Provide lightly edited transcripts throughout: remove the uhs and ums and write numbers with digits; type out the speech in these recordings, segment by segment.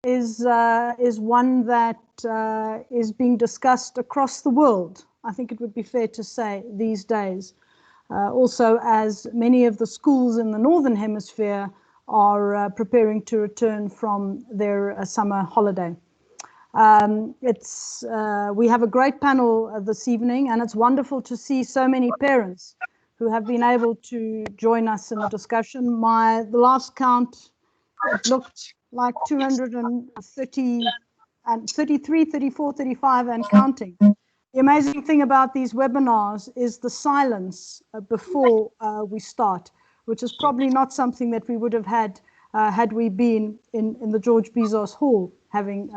is one that is being discussed across the world. I think it would be fair to say these days. Also, as many of the schools in the Northern Hemisphere are preparing to return from their summer holiday. We have a great panel this evening, and it's wonderful to see so many parents who have been able to join us in the discussion. The last count, it looked like 230 and 33, 34, 35 and counting. The amazing thing about these webinars is the silence before we start, which is probably not something that we would have had had we been in the George Bezos Hall having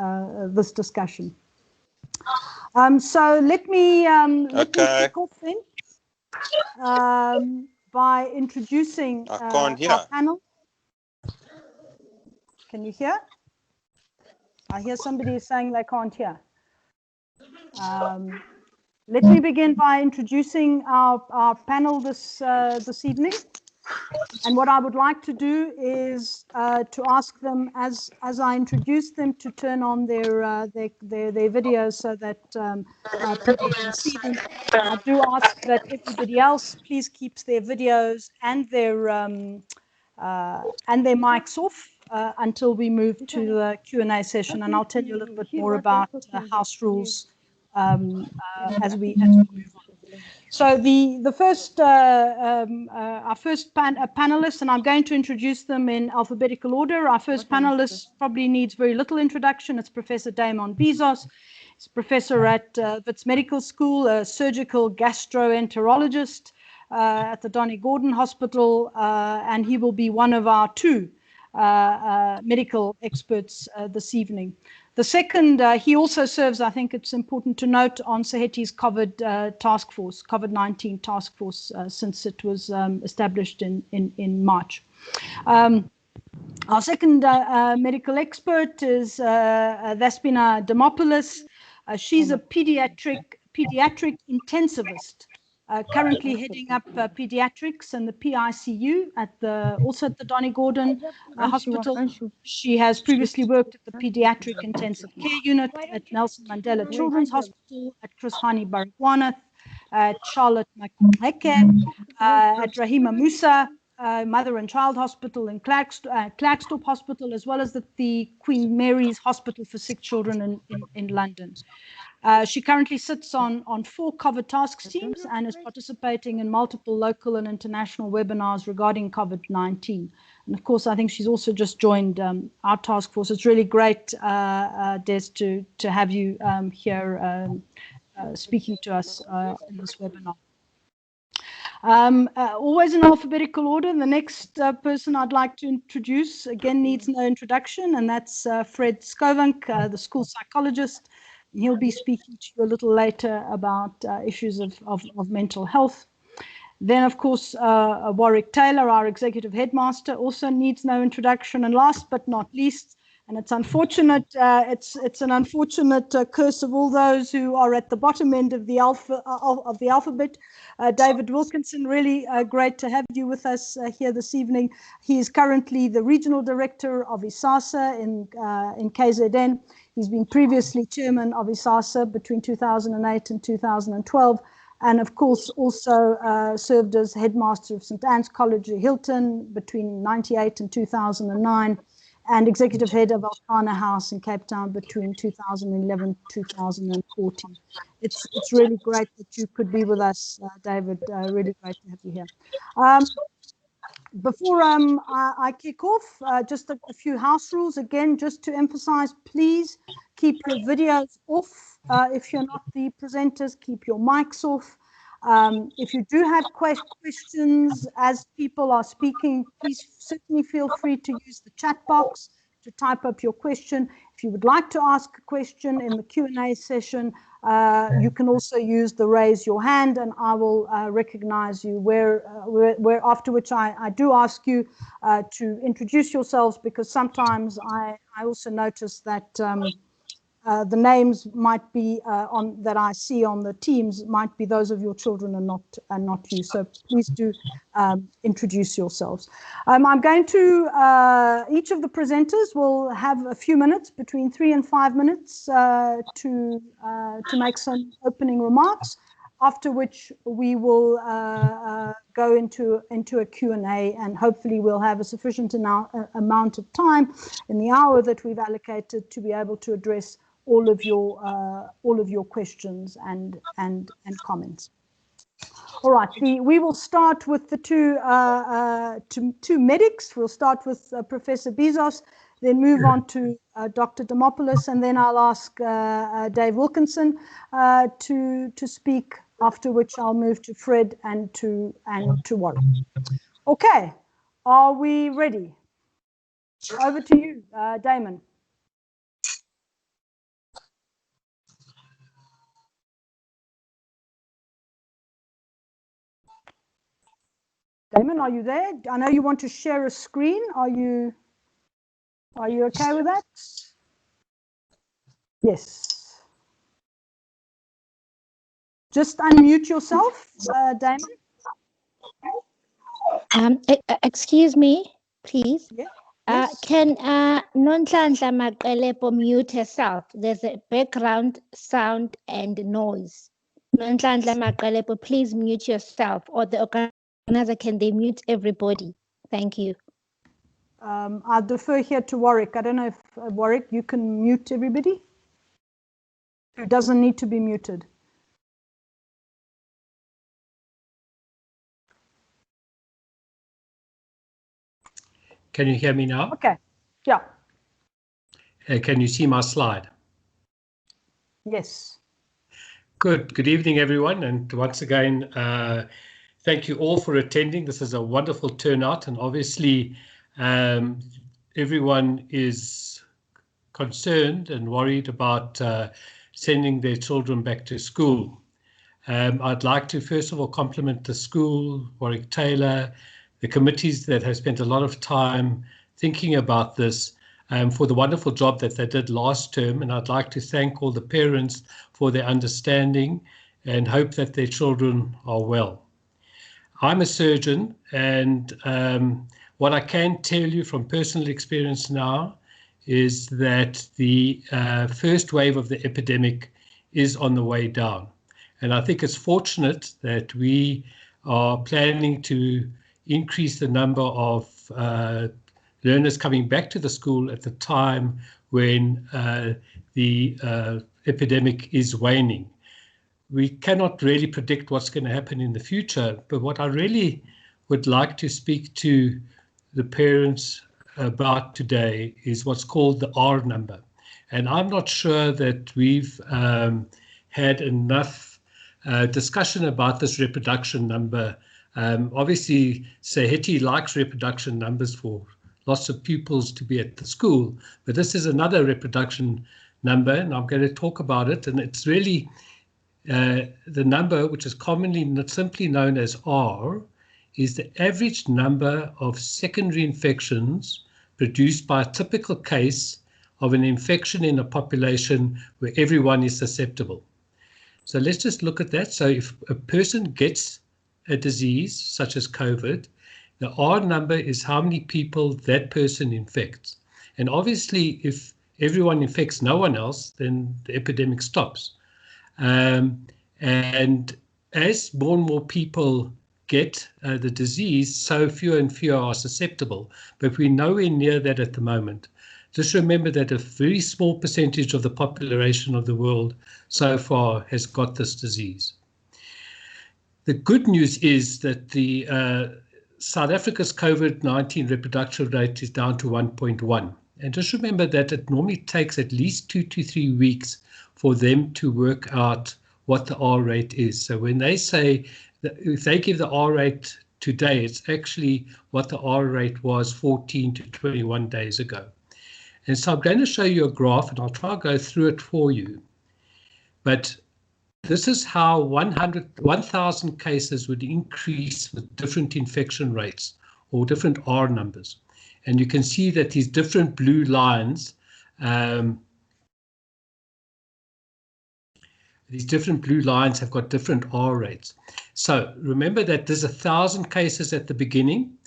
this discussion. So let me kick off then by introducing our panel. Can you hear? I hear somebody saying they can't hear. Let me begin by introducing our panel this evening. And what I would like to do is to ask them, as I introduce them, to turn on their videos so that people can see them. I do ask that everybody else please keeps their videos and their mics off until we move to the Q&A session, and I'll tell you a little bit more about house rules as we move on. So our first panelist, and I'm going to introduce them in alphabetical order. Our first panelist probably needs very little introduction. It's Professor Damon Bezos. He's a professor at Wits Medical School, a surgical gastroenterologist at the Donny Gordon Hospital, and he will be one of our two medical experts this evening. The second, he also serves, I think it's important to note, on SAHETI's COVID-19 task force since it was established in March. Our second medical expert is Vaspina Demopoulos. She's a pediatric intensivist, currently heading up pediatrics and the PICU also at the Donny Gordon Hospital. She has previously worked at the Pediatric Intensive Care Unit at Nelson Mandela Children's Hospital, at Chris Hani Baragwanath, at Charlotte Makheke, at Rahima Musa Mother and Child Hospital in Klerksdorp Hospital, as well as the Queen Mary's Hospital for Sick Children in London. She currently sits on 4 COVID task teams and is participating in multiple local and international webinars regarding COVID-19. And of course, I think she's also just joined our task force. It's really great, Des, to have you here speaking to us in this webinar. Always in alphabetical order. The next person I'd like to introduce, again, needs no introduction, and that's Fred Scovank, the school psychologist. He'll be speaking to you a little later about issues of mental health. Then, of course, Warwick Taylor, our executive headmaster, also needs no introduction. And last but not least, and it's unfortunate, it's an unfortunate curse of all those who are at the bottom end of the alphabet. David Wilkinson, really great to have you with us here this evening. He is currently the regional director of ISASA in KZN. He's been previously chairman of ISASA between 2008 and 2012, and of course also served as headmaster of St. Anne's College, Hilton between 98 and 2009, and executive head of Alcana House in Cape Town between 2011 and 2014. It's really great that you could be with us, David. Really great to have you here. Before I kick off, just a few house rules. Again, just to emphasize, please keep your videos off. If you're not the presenters, keep your mics off. If you do have questions as people are speaking, please certainly feel free to use the chat box to type up your question. If you would like to ask a question in the Q&A session, you can also use the raise your hand, and I will recognize you, where after which I do ask you to introduce yourselves, because sometimes I also notice that the names might be that I see on the teams might be those of your children and not you. So please do introduce yourselves. I'm going to each of the presenters will have a few minutes, between 3 and 5 minutes, to make some opening remarks. After which we will go into a Q&A, and hopefully we'll have a sufficient amount of time in the hour that we've allocated to be able to address all of your questions and comments. All right, we will start with the two medics. We'll start with Professor Bezos, then move on to Dr. Demopoulos, and then I'll ask Dave Wilkinson to speak, after which I'll move to Fred and to Warwick. Okay, are we ready? Over to you, Damon. Damon, are you there? I know you want to share a screen. Are you okay with that? Yes. Just unmute yourself, Damon. Excuse me, please. Yeah. Yes. Can Nonhlanhla Maqelepo mute herself? There's a background sound and noise. Nonhlanhla Maqelepo, please mute yourself, or the organizer, can they mute everybody? Thank you. I'll defer here to Warwick. I don't know if Warwick, you can mute everybody. It doesn't need to be muted. Can you hear me now? Okay. Yeah. Can you see my slide? Yes. Good evening, everyone. And once again, thank you all for attending. This is a wonderful turnout, and obviously everyone is concerned and worried about sending their children back to school. I'd like to first of all compliment the school, Warwick Taylor, the committees that have spent a lot of time thinking about this, for the wonderful job that they did last term. And I'd like to thank all the parents for their understanding and hope that their children are well. I'm a surgeon, and what I can tell you from personal experience now is that the first wave of the epidemic is on the way down. And I think it's fortunate that we are planning to increase the number of learners coming back to the school at the time when the epidemic is waning. We cannot really predict what's going to happen in the future, but what I really would like to speak to the parents about today is what's called the R number. And I'm not sure that we've had enough discussion about this reproduction number. Obviously, SAHETI likes reproduction numbers for lots of pupils to be at the school, but this is another reproduction number, and I'm going to talk about it. And it's really the number, which is commonly simply known as R, is the average number of secondary infections produced by a typical case of an infection in a population where everyone is susceptible. So let's just look at that. So if a person gets a disease such as COVID, the R number is how many people that person infects. And obviously, if everyone infects no one else, then the epidemic stops. And as more and more people get the disease, so fewer and fewer are susceptible. But we're nowhere near that at the moment. Just remember that a very small percentage of the population of the world so far has got this disease. The good news is that the South Africa's COVID-19 reproduction rate is down to 1.1. And just remember that it normally takes at least 2 to 3 weeks for them to work out what the R rate is. So when they say that if they give the R rate today, it's actually what the R rate was 14 to 21 days ago. And so I'm going to show you a graph, and I'll try to go through it for you. But this is how 1,000 cases would increase with different infection rates or different R numbers. And you can see that these different blue lines These different blue lines have got different R rates. So remember that there's 1,000 cases at the beginning,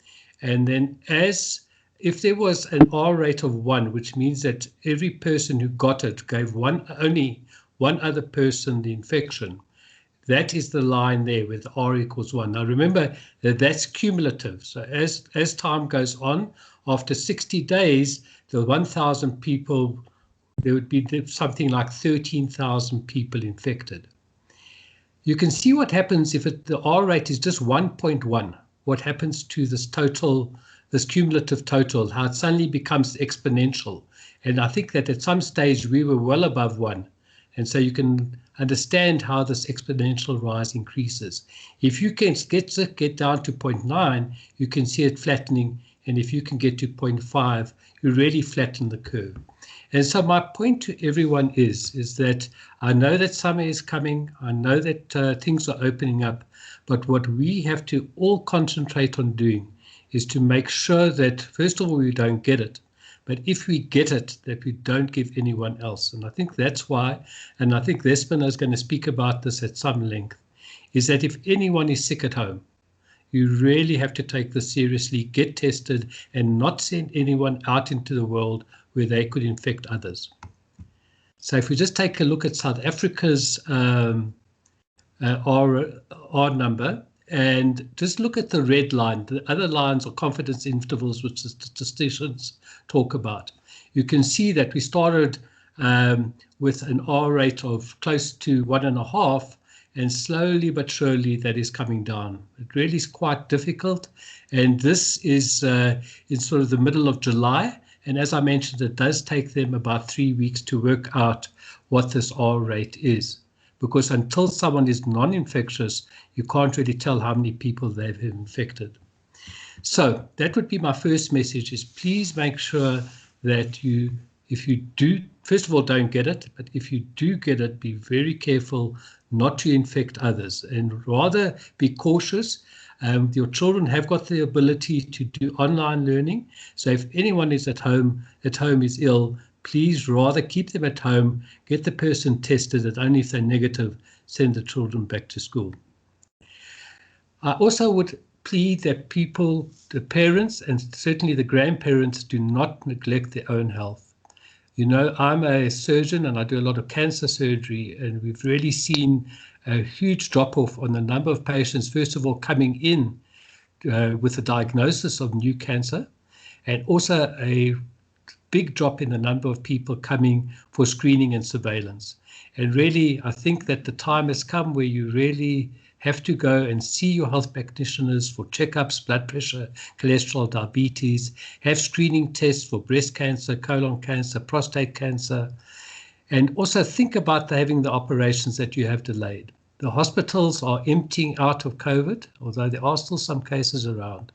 and then if there was an R rate of 1, which means that every person who got it gave only one other person the infection, that is the line there with R equals 1. Now remember that that's cumulative. So as time goes on, after 60 days, the 1,000 people, there would be something like 13,000 people infected. You can see what happens if the R rate is just 1.1, what happens to this cumulative total, how it suddenly becomes exponential. And I think that at some stage we were well above 1. And so you can understand how this exponential rise increases. If you can get down to 0.9, you can see it flattening. And if you can get to 0.5, you really flatten the curve. And so my point to everyone is that I know that summer is coming. I know that things are opening up. But what we have to all concentrate on doing is to make sure that, first of all, we don't get it. But if we get it, that we don't give anyone else. And I think that's why, and I think Despina is going to speak about this at some length, is that if anyone is sick at home, you really have to take this seriously, get tested, and not send anyone out into the world where they could infect others. So if we just take a look at South Africa's R number, and just look at the red line. The other lines are confidence intervals, which the statisticians talk about. You can see that we started with an R rate of close to 1.5, and slowly but surely that is coming down. It really is quite difficult, and this is in sort of the middle of July. And as I mentioned, it does take them about 3 weeks to work out what this R rate is, because until someone is non-infectious, you can't really tell how many people they've infected. So that would be my first message, is please make sure that if you do, first of all, don't get it, but if you do get it, be very careful not to infect others, and rather be cautious. Your children have got the ability to do online learning. So if anyone is at home is ill, please rather keep them at home, get the person tested, and only if they're negative, send the children back to school. I also would plead that people, the parents and certainly the grandparents, do not neglect their own health. You know, I'm a surgeon and I do a lot of cancer surgery, and we've really seen a huge drop-off on the number of patients, first of all, coming in with a diagnosis of new cancer, and also a big drop in the number of people coming for screening and surveillance. And really, I think that the time has come where you really have to go and see your health practitioners for checkups, blood pressure, cholesterol, diabetes, have screening tests for breast cancer, colon cancer, prostate cancer, and also think about having the operations that you have delayed. The hospitals are emptying out of COVID, although there are still some cases around.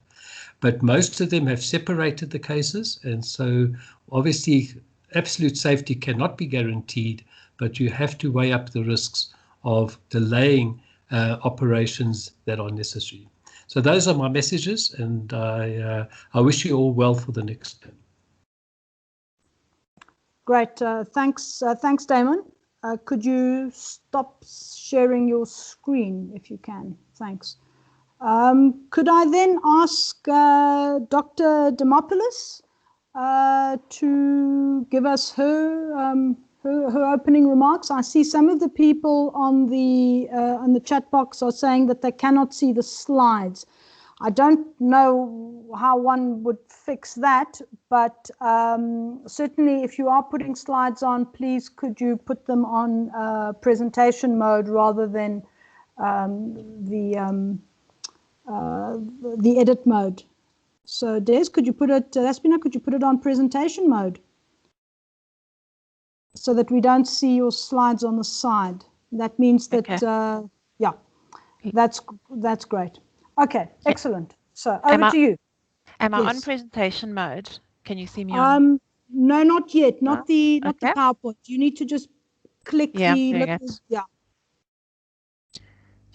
But most of them have separated the cases, and so obviously absolute safety cannot be guaranteed, but you have to weigh up the risks of delaying operations that are necessary. So those are my messages, and I wish you all well for the next term. Great, thanks Damon. Could you stop sharing your screen if you can? Thanks. Could I then ask Dr. Demopoulos to give us her opening remarks? I see some of the people on the chat box are saying that they cannot see the slides. I don't know how one would fix that, but certainly if you are putting slides on, please could you put them on presentation mode rather than the edit mode. So Des, could you put it, Despina, could you put it on presentation mode so that we don't see your slides on the side? That means that, okay. Yeah, that's great. Okay, excellent. So over to you. Am I on presentation mode? Can you see me on? No, not yet. Not the PowerPoint. You need to just click the little, yeah.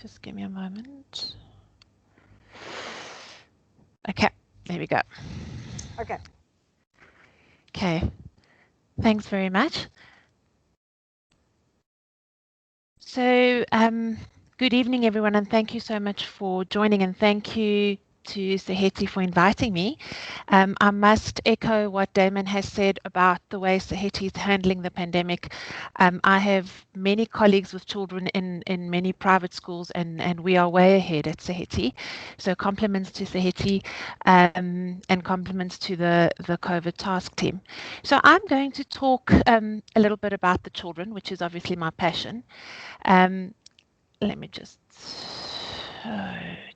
Just give me a moment. Okay, there we go. Okay. Okay, thanks very much. So, good evening, everyone, and thank you so much for joining, and thank you to SAHETI for inviting me. I must echo what Damon has said about the way SAHETI is handling the pandemic. I have many colleagues with children in many private schools, and we are way ahead at SAHETI. So compliments to SAHETI and compliments to the COVID task team. So I'm going to talk a little bit about the children, which is obviously my passion. Let me just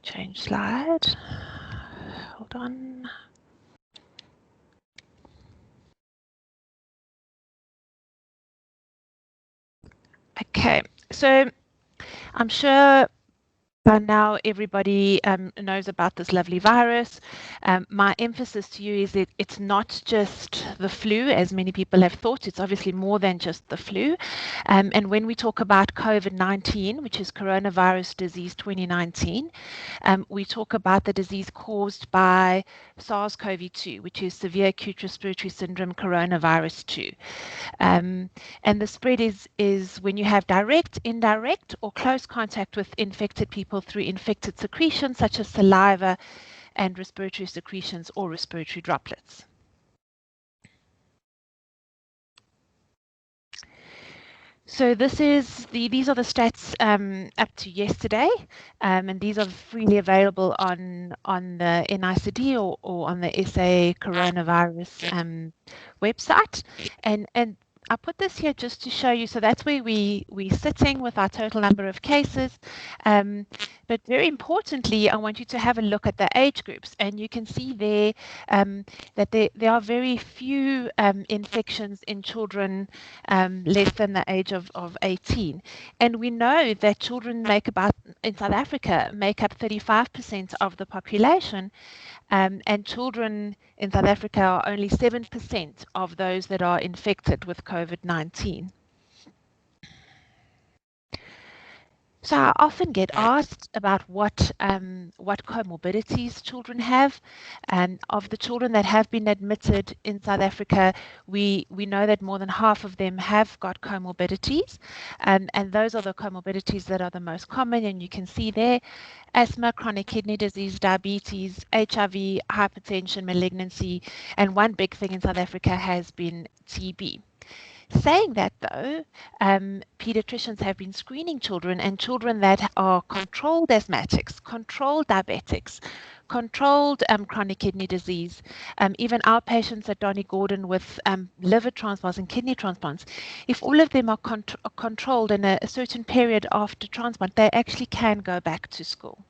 change slide. Hold on. Okay, so I'm sure by now everybody knows about this lovely virus. My emphasis to you is that it's not just the flu, as many people have thought. It's obviously more than just the flu. And when we talk about COVID-19, which is coronavirus disease 2019, we talk about the disease caused by SARS-CoV-2, which is severe acute respiratory syndrome coronavirus 2. And the spread is when you have direct, indirect, or close contact with infected people through infected secretions such as saliva and respiratory secretions or respiratory droplets. So this is these are the stats up to yesterday, and these are freely available on the NICD or on the SA coronavirus website, and I put this here just to show you. So that's where we're sitting with our total number of cases. But very importantly, I want you to have a look at the age groups, and you can see there that there are very few infections in children less than the age of 18. And we know that children in South Africa, make up 35% of the population. And children in South Africa are only 7% of those that are infected with COVID-19. So I often get asked about what comorbidities children have. Of the children that have been admitted in South Africa, we know that more than half of them have got comorbidities, and those are the comorbidities that are the most common. And you can see there: asthma, chronic kidney disease, diabetes, HIV, hypertension, malignancy, and one big thing in South Africa has been TB. Saying that, though, pediatricians have been screening children, and children that are controlled asthmatics, controlled diabetics, controlled chronic kidney disease, even our patients at Donny Gordon with liver transplants and kidney transplants, if all of them are controlled in a certain period after transplant, they actually can go back to school.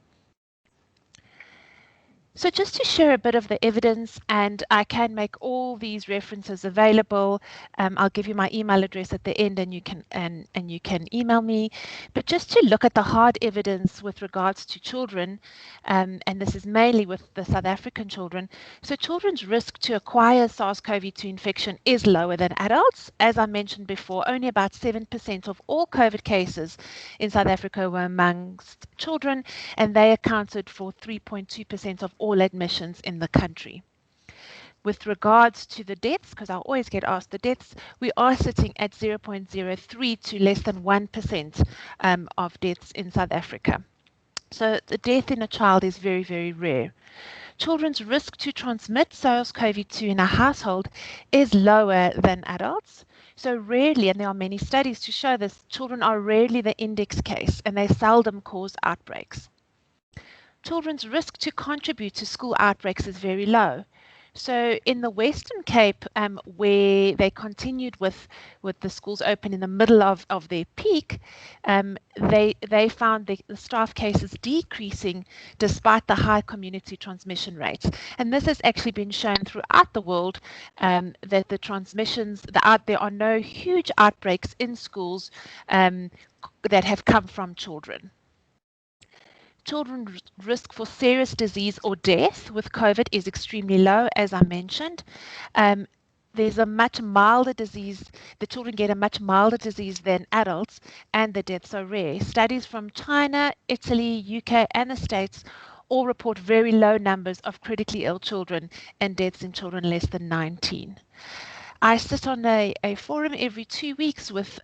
So just to share a bit of the evidence, and I can make all these references available. I'll give you my email address at the end, and you can email me. But just to look at the hard evidence with regards to children, and this is mainly with the South African children. So children's risk to acquire SARS-CoV-2 infection is lower than adults. As I mentioned before, only about 7% of all COVID cases in South Africa were amongst children, and they accounted for 3.2% of all admissions in the country. With regards to the deaths, because I always get asked the deaths, we are sitting at 0.03 to less than 1% of deaths in South Africa. So the death in a child is very, very rare. Children's risk to transmit SARS-CoV-2 in a household is lower than adults. So rarely, and there are many studies to show this, children are rarely the index case, and they seldom cause outbreaks. Children's risk to contribute to school outbreaks is very low. So in the Western Cape, where they continued with the schools open in the middle of their peak, they found the staff cases decreasing despite the high community transmission rates. And this has actually been shown throughout the world, that the transmissions, there are no huge outbreaks in schools that have come from children. Children's risk for serious disease or death with COVID is extremely low, as I mentioned. There's a much milder disease. The children get a much milder disease than adults, and the deaths are rare. Studies from China, Italy, UK, and the States all report very low numbers of critically ill children and deaths in children less than 19. I sit on a forum every 2 weeks with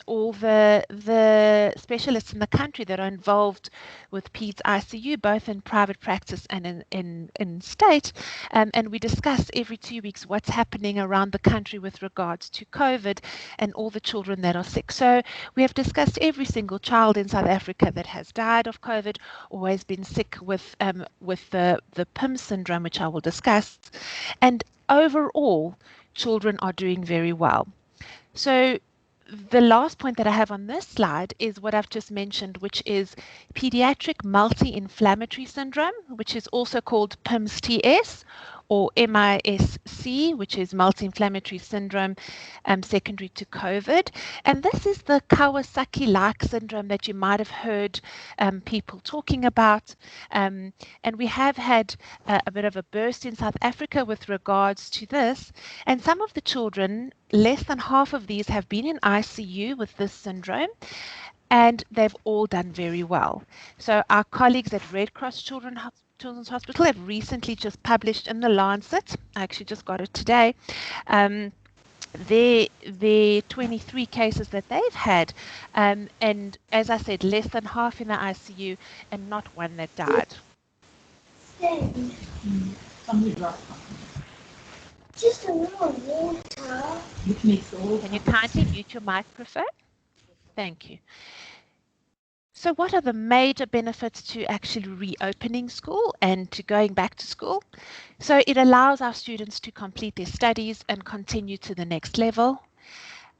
all the specialists in the country that are involved with PEDS ICU, both in private practice and in state, and we discuss every 2 weeks what's happening around the country with regards to COVID and all the children that are sick. So we have discussed every single child in South Africa that has died of COVID or has been sick with the PIM syndrome, which I will discuss. And overall, children are doing very well. So the last point that I have on this slide is what I've just mentioned, which is pediatric multi-inflammatory syndrome, which is also called PIMS-TS, or MISC, which is multi-inflammatory syndrome secondary to COVID. And this is the Kawasaki-like syndrome that you might have heard people talking about. And we have had a bit of a burst in South Africa with regards to this. And some of the children, less than half of these, have been in ICU with this syndrome, and they've all done very well. So our colleagues at Red Cross Children's Hospital have recently just published in the Lancet, I actually just got it today, their 23 cases that they've had, and as I said, less than half in the ICU and not one that died. Just a little water. Can you kindly mute your microphone? Thank you. So what are the major benefits to actually reopening school and to going back to school? So it allows our students to complete their studies and continue to the next level.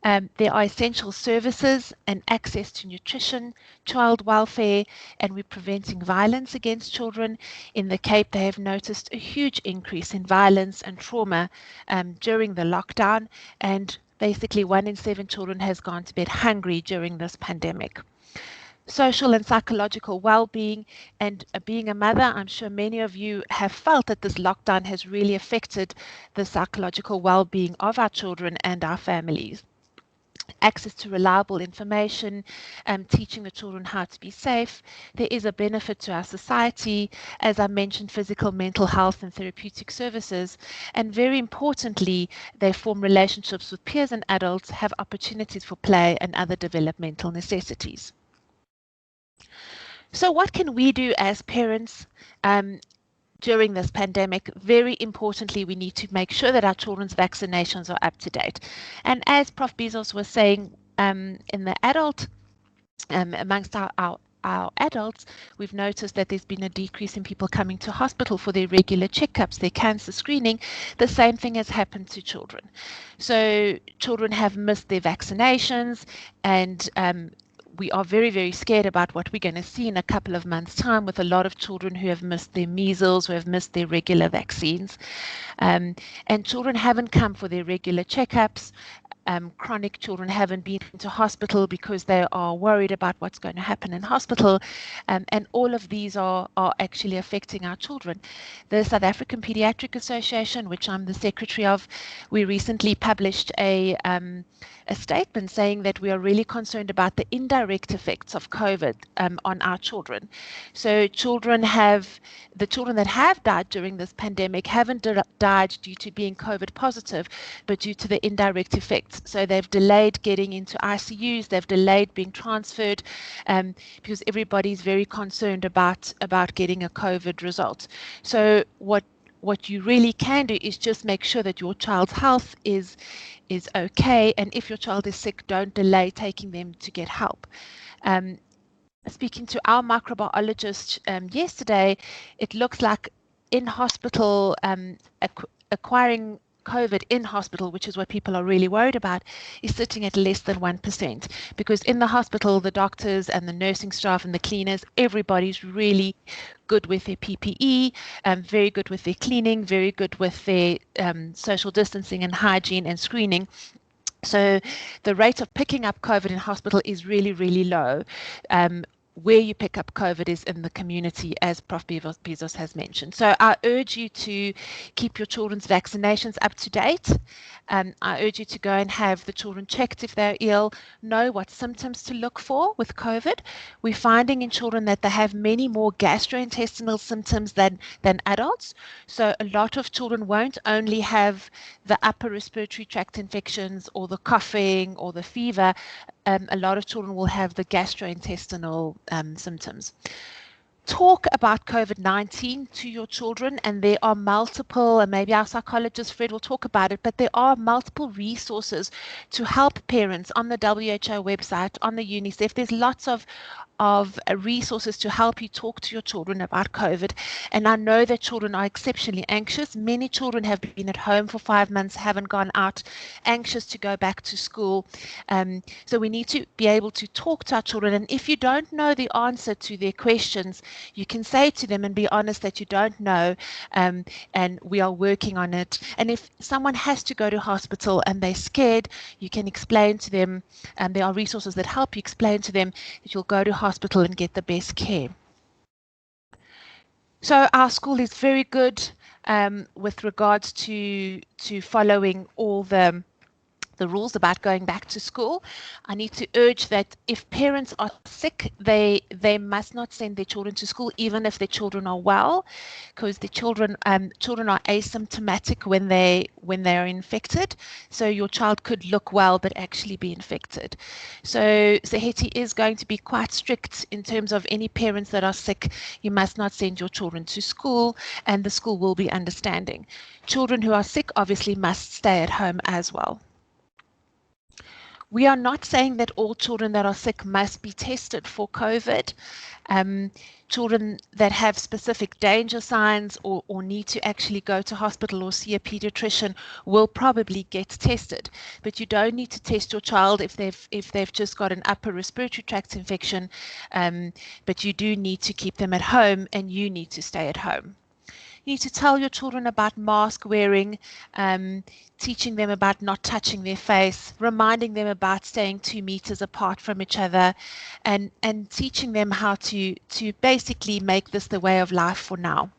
There are essential services and access to nutrition, child welfare, and we're preventing violence against children. In the Cape, they have noticed a huge increase in violence and trauma during the lockdown, and basically 1 in 7 children has gone to bed hungry during this pandemic. Social and psychological well-being, and being a mother, I'm sure many of you have felt that this lockdown has really affected the psychological well-being of our children and our families. Access to reliable information, teaching the children how to be safe. There is a benefit to our society, as I mentioned, physical, mental health and therapeutic services. And very importantly, they form relationships with peers and adults, have opportunities for play and other developmental necessities. So what can we do as parents during this pandemic? Very importantly, we need to make sure that our children's vaccinations are up to date. And as Prof. Bezos was saying, in the adult, amongst our adults, we've noticed that there's been a decrease in people coming to hospital for their regular checkups, their cancer screening. The same thing has happened to children. So children have missed their vaccinations, and we are very, very scared about what we're going to see in a couple of months' time with a lot of children who have missed their measles, who have missed their regular vaccines. And children haven't come for their regular checkups. Chronic children haven't been to hospital because they are worried about what's going to happen in hospital. And all of these are actually affecting our children. The South African Pediatric Association, which I'm the secretary of, we recently published a statement saying that we are really concerned about the indirect effects of COVID on our children. So the children that have died during this pandemic haven't died due to being COVID positive, but due to the indirect effects. So they've delayed getting into ICUs, they've delayed being transferred, because everybody's very concerned about getting a COVID result. So what you really can do is just make sure that your child's health is okay, and if your child is sick, don't delay taking them to get help. Speaking to our microbiologist yesterday, it looks like in hospital, acquiring COVID in hospital, which is what people are really worried about, is sitting at less than 1%, because in the hospital, the doctors and the nursing staff and the cleaners, everybody's really good with their PPE, very good with their cleaning, very good with their social distancing and hygiene and screening. So the rate of picking up COVID in hospital is really, really low. where you pick up COVID is in the community, as Prof. Bezos has mentioned. So I urge you to keep your children's vaccinations up to date. I urge you to go and have the children checked if they're ill, know what symptoms to look for with COVID. We're finding in children that they have many more gastrointestinal symptoms than adults. So a lot of children won't only have the upper respiratory tract infections or the coughing or the fever. A lot of children will have the gastrointestinal symptoms. Talk about COVID-19 to your children, and there are multiple, and maybe our psychologist Fred will talk about it, but there are multiple resources to help parents on the WHO website, on the UNICEF. There's lots of resources to help you talk to your children about COVID. And I know that children are exceptionally anxious. Many children have been at home for 5 months, haven't gone out, anxious to go back to school. So we need to be able to talk to our children. And if you don't know the answer to their questions, you can say to them and be honest that you don't know, and we are working on it. And if someone has to go to hospital and they're scared, you can explain to them, and there are resources that help you explain to them that you'll go to hospital and get the best care. So our school is very good with regards to following all the rules about going back to school. I need to urge that if parents are sick, they must not send their children to school, even if their children are well, because the children are asymptomatic when they are infected. So your child could look well but actually be infected. So SAHETI is going to be quite strict in terms of any parents that are sick. You must not send your children to school, and the school will be understanding. Children who are sick obviously must stay at home as well. We are not saying that all children that are sick must be tested for COVID. Children that have specific danger signs or need to actually go to hospital or see a pediatrician will probably get tested. But you don't need to test your child if they've just got an upper respiratory tract infection. But you do need to keep them at home, and you need to stay at home. You need to tell your children about mask wearing, teaching them about not touching their face, reminding them about staying 2 meters apart from each other, and teaching them how to basically make this the way of life for now.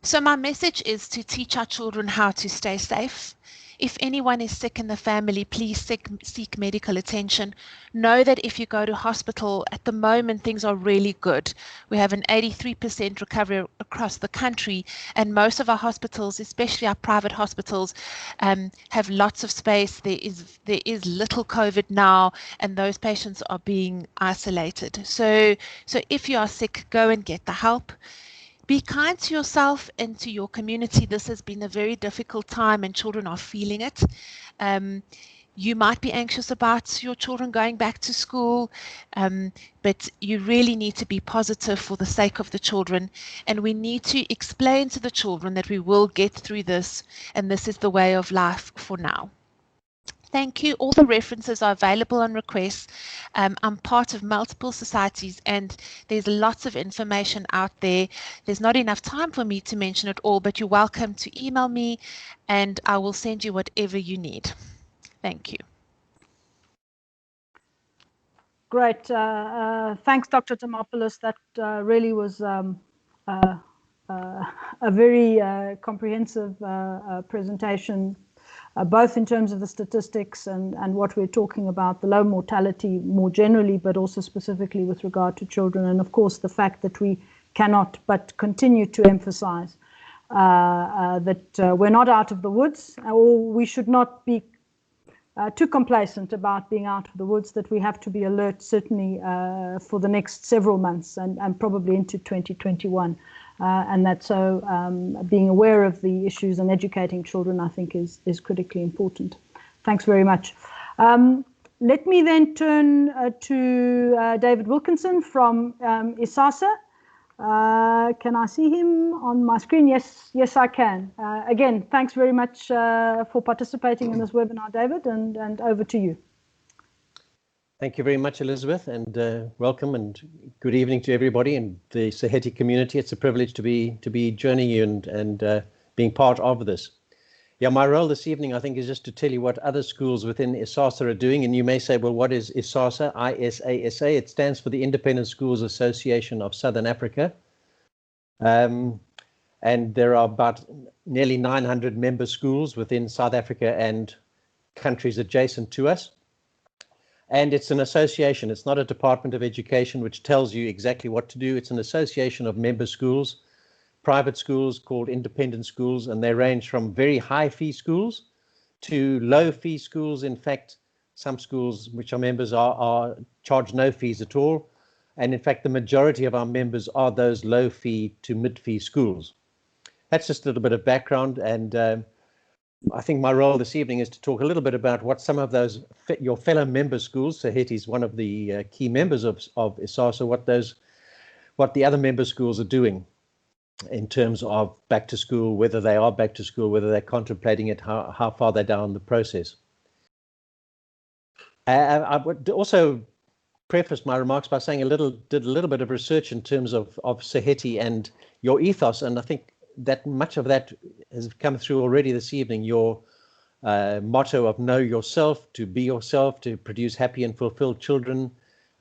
So my message is to teach our children how to stay safe. If anyone is sick in the family, please seek medical attention. Know that if you go to hospital, at the moment things are really good. We have an 83% recovery across the country, and most of our hospitals, especially our private hospitals, have lots of space. There is little COVID now, and those patients are being isolated. So if you are sick, go and get the help. Be kind to yourself and to your community. This has been a very difficult time, and children are feeling it. You might be anxious about your children going back to school, but you really need to be positive for the sake of the children. And we need to explain to the children that we will get through this, and this is the way of life for now. Thank you. All the references are available on request. I'm part of multiple societies, and there's lots of information out there. There's not enough time for me to mention it all, but you're welcome to email me, and I will send you whatever you need. Thank you. Great. Thanks, Dr. Tomopoulos. That really was a very comprehensive presentation, both in terms of the statistics and what we're talking about, the low mortality more generally, but also specifically with regard to children. And of course, the fact that we cannot but continue to emphasize that we're not out of the woods, or we should not be too complacent about being out of the woods, that we have to be alert, certainly for the next several months and probably into 2021. And that so being aware of the issues and educating children, I think, is critically important. Thanks very much. Let me then turn to David Wilkinson from ISASA. Can I see him on my screen? Yes, I can. Again, thanks very much for participating in this webinar, David, and over to you. Thank you very much, Elizabeth, and welcome and good evening to everybody in the SAHETI community. It's a privilege to be joining you and being part of this. Yeah, my role this evening, I think, is just to tell you what other schools within ISASA are doing. And you may say, well, what is ISASA? ISASA. It stands for the Independent Schools Association of Southern Africa. And there are about nearly 900 member schools within South Africa and countries adjacent to us. And it's an association. It's not a Department of Education which tells you exactly what to do. It's an association of member schools, private schools called independent schools, and they range from very high fee schools to low fee schools. In fact, some schools which are members are charge no fees at all. And in fact, the majority of our members are those low fee to mid fee schools. That's just a little bit of background, and I think my role this evening is to talk a little bit about what some of those your fellow member schools, SAHETI is one of the key members of ISASA, what the other member schools are doing in terms of back to school, whether they are back to school, whether they're contemplating it, how far they're down the process. I would also preface my remarks by saying did a little bit of research in terms of SAHETI and your ethos, and I think that much of that has come through already this evening. Your motto of know yourself, to be yourself, to produce happy and fulfilled children,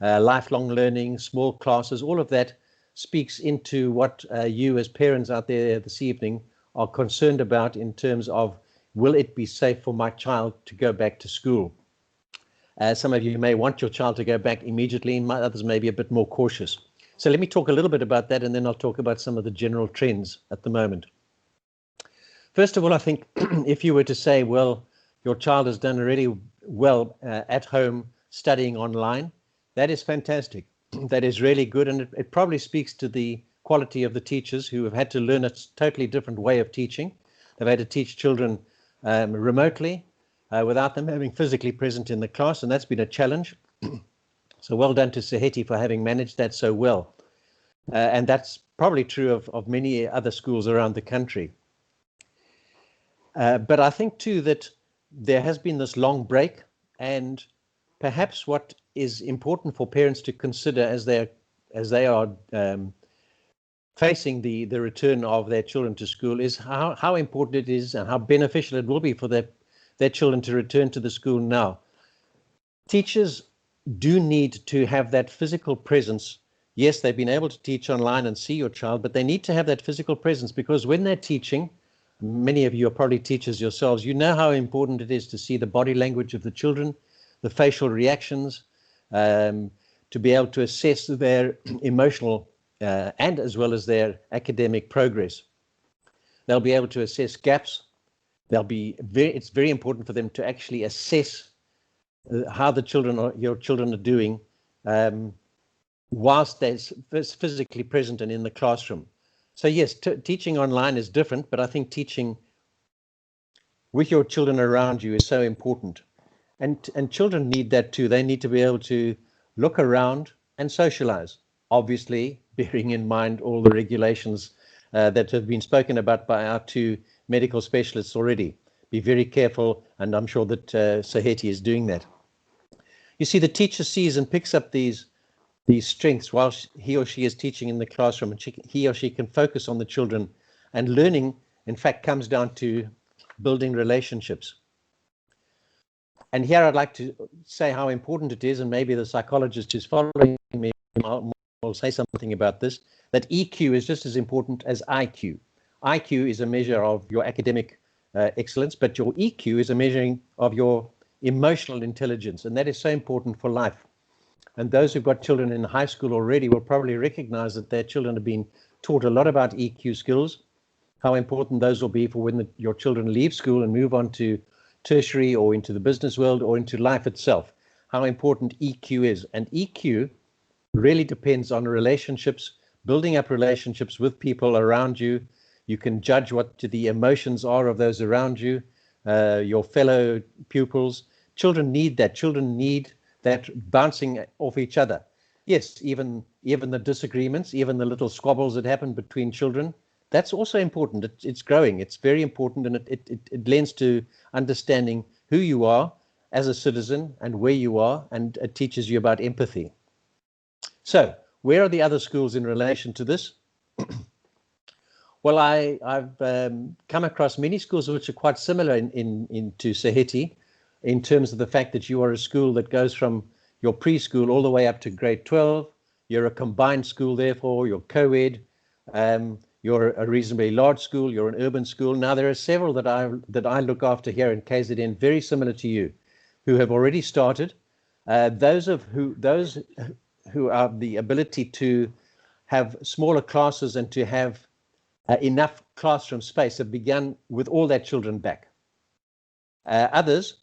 lifelong learning, small classes, all of that speaks into what you as parents out there this evening are concerned about in terms of, will it be safe for my child to go back to school? Some of you may want your child to go back immediately, and others may be a bit more cautious. So let me talk a little bit about that, and then I'll talk about some of the general trends at the moment. First of all, I think if you were to say, well, your child has done really well at home studying online, that is fantastic. That is really good, and it probably speaks to the quality of the teachers who have had to learn a totally different way of teaching. They've had to teach children remotely without them having physically present in the class, and that's been a challenge. So well done to SAHETI for having managed that so well. And that's probably true of many other schools around the country. But I think too that there has been this long break, and perhaps what is important for parents to consider as they are facing the return of their children to school is how important it is and how beneficial it will be for their children to return to the school now. Teachers do need to have that physical presence. Yes, they've been able to teach online and see your child, but they need to have that physical presence, because when they're teaching, many of you are probably teachers yourselves, you know how important it is to see the body language of the children, the facial reactions, to be able to assess their emotional and as well as their academic progress. They'll be able to assess gaps. It's very important for them to actually assess how your children are doing whilst they're physically present and in the classroom. So yes, teaching online is different, but I think teaching with your children around you is so important. And children need that too. They need to be able to look around and socialize, obviously bearing in mind all the regulations that have been spoken about by our two medical specialists already. Be very careful, and I'm sure that SAHETI is doing that. You see, the teacher sees and picks up these strengths while he or she is teaching in the classroom, and he or she can focus on the children, and learning, in fact, comes down to building relationships. And here I'd like to say how important it is, and maybe the psychologist who's following me will say something about this, that EQ is just as important as IQ. IQ is a measure of your academic excellence, but your EQ is a measuring of your emotional intelligence, and that is so important for life. And those who've got children in high school already will probably recognize that their children have been taught a lot about EQ skills, how important those will be for when your children leave school and move on to tertiary or into the business world or into life itself, how important EQ is. And EQ really depends on relationships, building up relationships with people around you. You can judge what the emotions are of those around you, your fellow pupils. Children need that. Children need that bouncing off each other. Yes, even the disagreements, even the little squabbles that happen between children, that's also important. It's growing. It's very important, and it lends to understanding who you are as a citizen and where you are, and it teaches you about empathy. So, where are the other schools in relation to this? Well, I've come across many schools which are quite similar to SAHETI in terms of the fact that you are a school that goes from your preschool all the way up to grade 12. You're a combined school, therefore, you're co-ed. You're a reasonably large school, you're an urban school. Now, there are several that I look after here in KZN, very similar to you, who have already started. Those who have the ability to have smaller classes and to have enough classroom space have begun with all their children back. Others,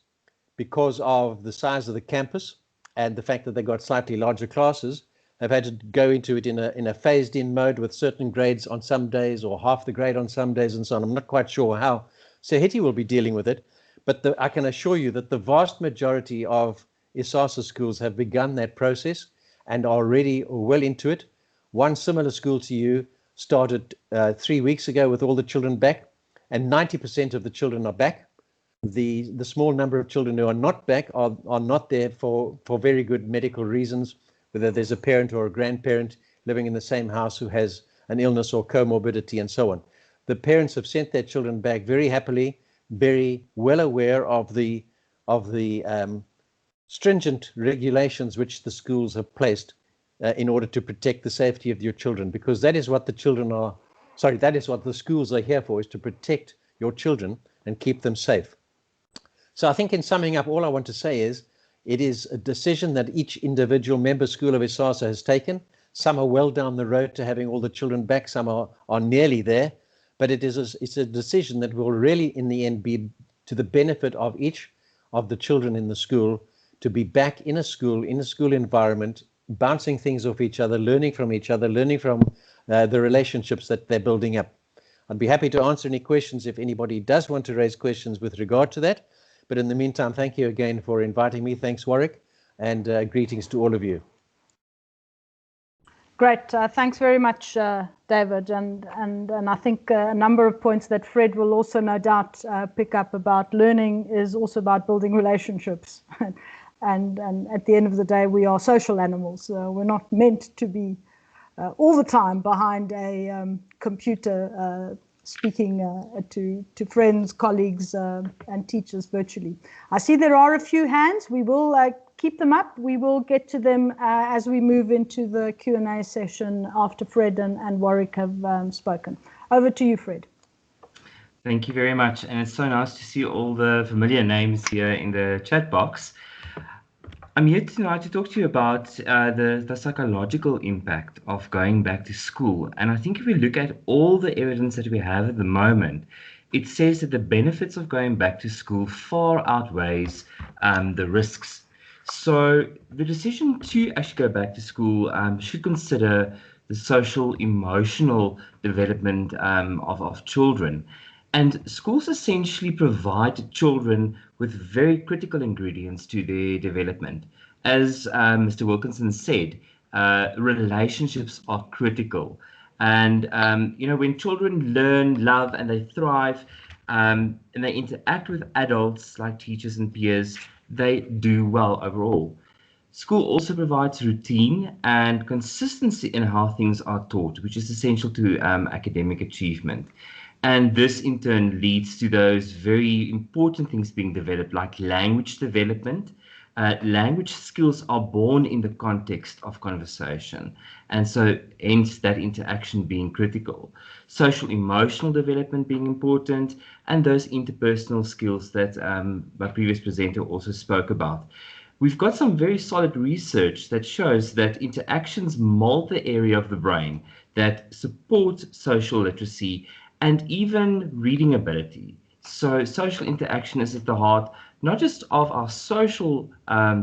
because of the size of the campus and the fact that they got slightly larger classes, have had to go into it in a phased-in mode with certain grades on some days or half the grade on some days and so on. I'm not quite sure how SAHETI will be dealing with it, but I can assure you that the vast majority of ISASA schools have begun that process and are already well into it. One similar school to you started 3 weeks ago with all the children back, and 90% of the children are back. The small number of children who are not back are not there for very good medical reasons, whether there's a parent or a grandparent living in the same house who has an illness or comorbidity and so on. The parents have sent their children back very happily, very well aware of the stringent regulations which the schools have placed in order to protect the safety of your children, because that is what that is what the schools are here for, is to protect your children and keep them safe. So I think in summing up, all I want to say is it is a decision that each individual member school of ISASA has taken. Some are well down the road to having all the children back, some are nearly there, but it's a decision that will really in the end be to the benefit of each of the children in the school to be back in a school environment, bouncing things off each other, learning from each other, learning from the relationships that they're building up. I'd be happy to answer any questions if anybody does want to raise questions with regard to that. But in the meantime, thank you again for inviting me. Thanks, Warwick, and greetings to all of you. Great. Thanks very much, David. And I think a number of points that Fred will also no doubt pick up about learning is also about building relationships. And at the end of the day, we are social animals. We're not meant to be all the time behind a computer speaking to friends, colleagues, and teachers virtually. I see there are a few hands. We will keep them up. We will get to them as we move into the Q&A session after Fred and Warwick have spoken. Over to you, Fred. Thank you very much. And it's so nice to see all the familiar names here in the chat box. I'm here tonight to talk to you about the psychological impact of going back to school. And I think if we look at all the evidence that we have at the moment, it says that the benefits of going back to school far outweighs the risks. So the decision to actually go back to school should consider the social, emotional development of children. And schools essentially provide children with very critical ingredients to their development. As Mr. Wilkinson said, relationships are critical. And, when children learn, love, and they thrive, and they interact with adults like teachers and peers, they do well overall. School also provides routine and consistency in how things are taught, which is essential to academic achievement. And this in turn leads to those very important things being developed, like language development. Language skills are born in the context of conversation, and so hence that interaction being critical. Social emotional development being important, and those interpersonal skills that my previous presenter also spoke about. We've got some very solid research that shows that interactions mold the area of the brain that support social literacy and even reading ability. So social interaction is at the heart, not just of our social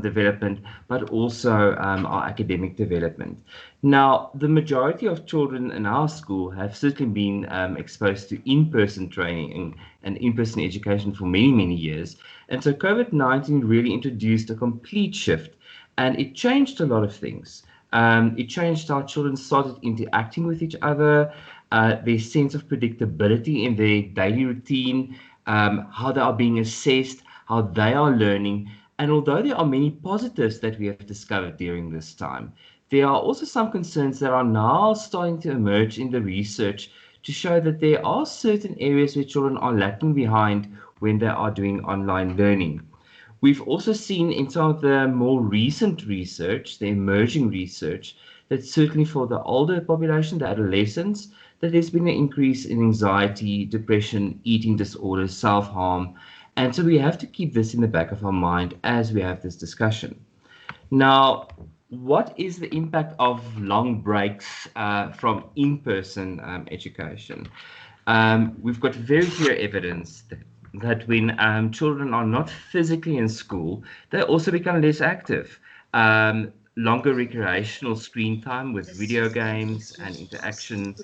development, but also our academic development. Now, the majority of children in our school have certainly been exposed to in-person training and in-person education for many, many years. And so COVID-19 really introduced a complete shift, and it changed a lot of things. It changed how children started interacting with each other, their sense of predictability in their daily routine, how they are being assessed, how they are learning. And although there are many positives that we have discovered during this time, there are also some concerns that are now starting to emerge in the research to show that there are certain areas where children are lagging behind when they are doing online learning. We've also seen in some of the more recent research, the emerging research, that certainly for the older population, the adolescents, that there's been an increase in anxiety, depression, eating disorders, self-harm. And so we have to keep this in the back of our mind as we have this discussion. Now, what is the impact of long breaks from in-person education? We've got very clear evidence that when children are not physically in school, they also become less active. Longer recreational screen time with video games and interaction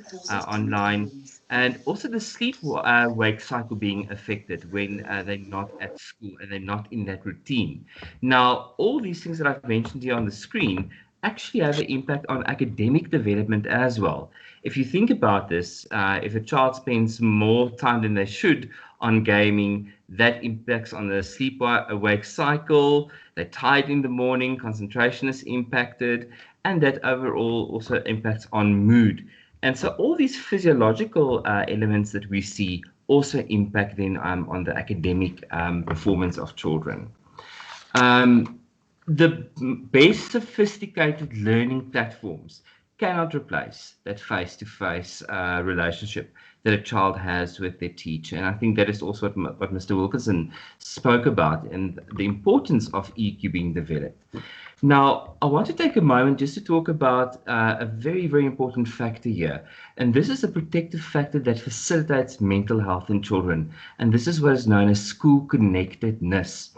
online, and also the sleep-wake cycle being affected when they're not at school and they're not in that routine. Now, all these things that I've mentioned here on the screen actually have an impact on academic development as well. If you think about this, if a child spends more time than they should on gaming, that impacts on the sleep-awake cycle. They're tired in the morning, concentration is impacted, and that overall also impacts on mood. And so all these physiological elements that we see also impact then on the academic performance of children. The best sophisticated learning platforms cannot replace that face-to-face relationship that a child has with their teacher. And I think that is also what Mr. Wilkinson spoke about, and the importance of EQ being developed. Now, I want to take a moment just to talk about a very, very important factor here. And this is a protective factor that facilitates mental health in children. And this is what is known as school connectedness.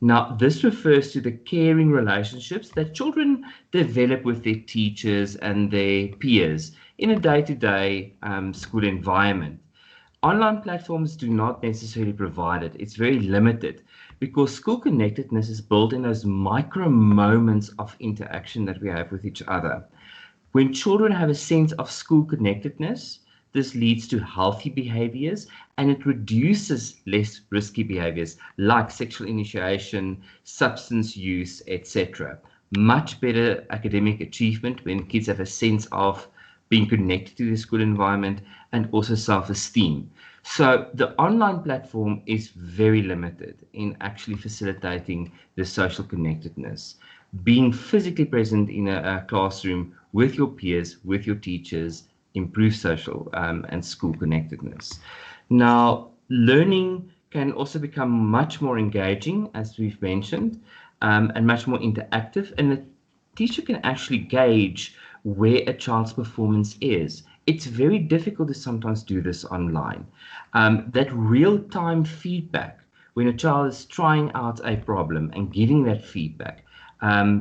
Now, this refers to the caring relationships that children develop with their teachers and their peers in a day-to-day school environment. Online platforms do not necessarily provide it. It's very limited because school connectedness is built in those micro moments of interaction that we have with each other. When children have a sense of school connectedness, this leads to healthy behaviors and it reduces less risky behaviors like sexual initiation, substance use, etc. Much better academic achievement when kids have a sense of being connected to the school environment and also self-esteem. So the online platform is very limited in actually facilitating the social connectedness. Being physically present in a classroom with your peers, with your teachers, improve social and school connectedness. Now, learning can also become much more engaging, as we've mentioned, and much more interactive. And the teacher can actually gauge where a child's performance is. It's very difficult to sometimes do this online. That real-time feedback, when a child is trying out a problem and giving that feedback,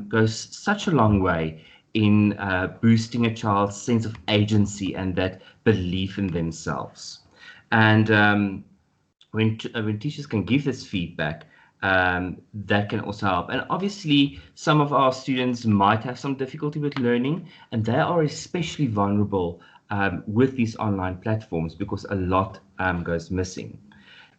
goes such a long way in boosting a child's sense of agency and that belief in themselves. And when teachers can give this feedback, that can also help. And obviously, some of our students might have some difficulty with learning, and they are especially vulnerable with these online platforms because a lot goes missing.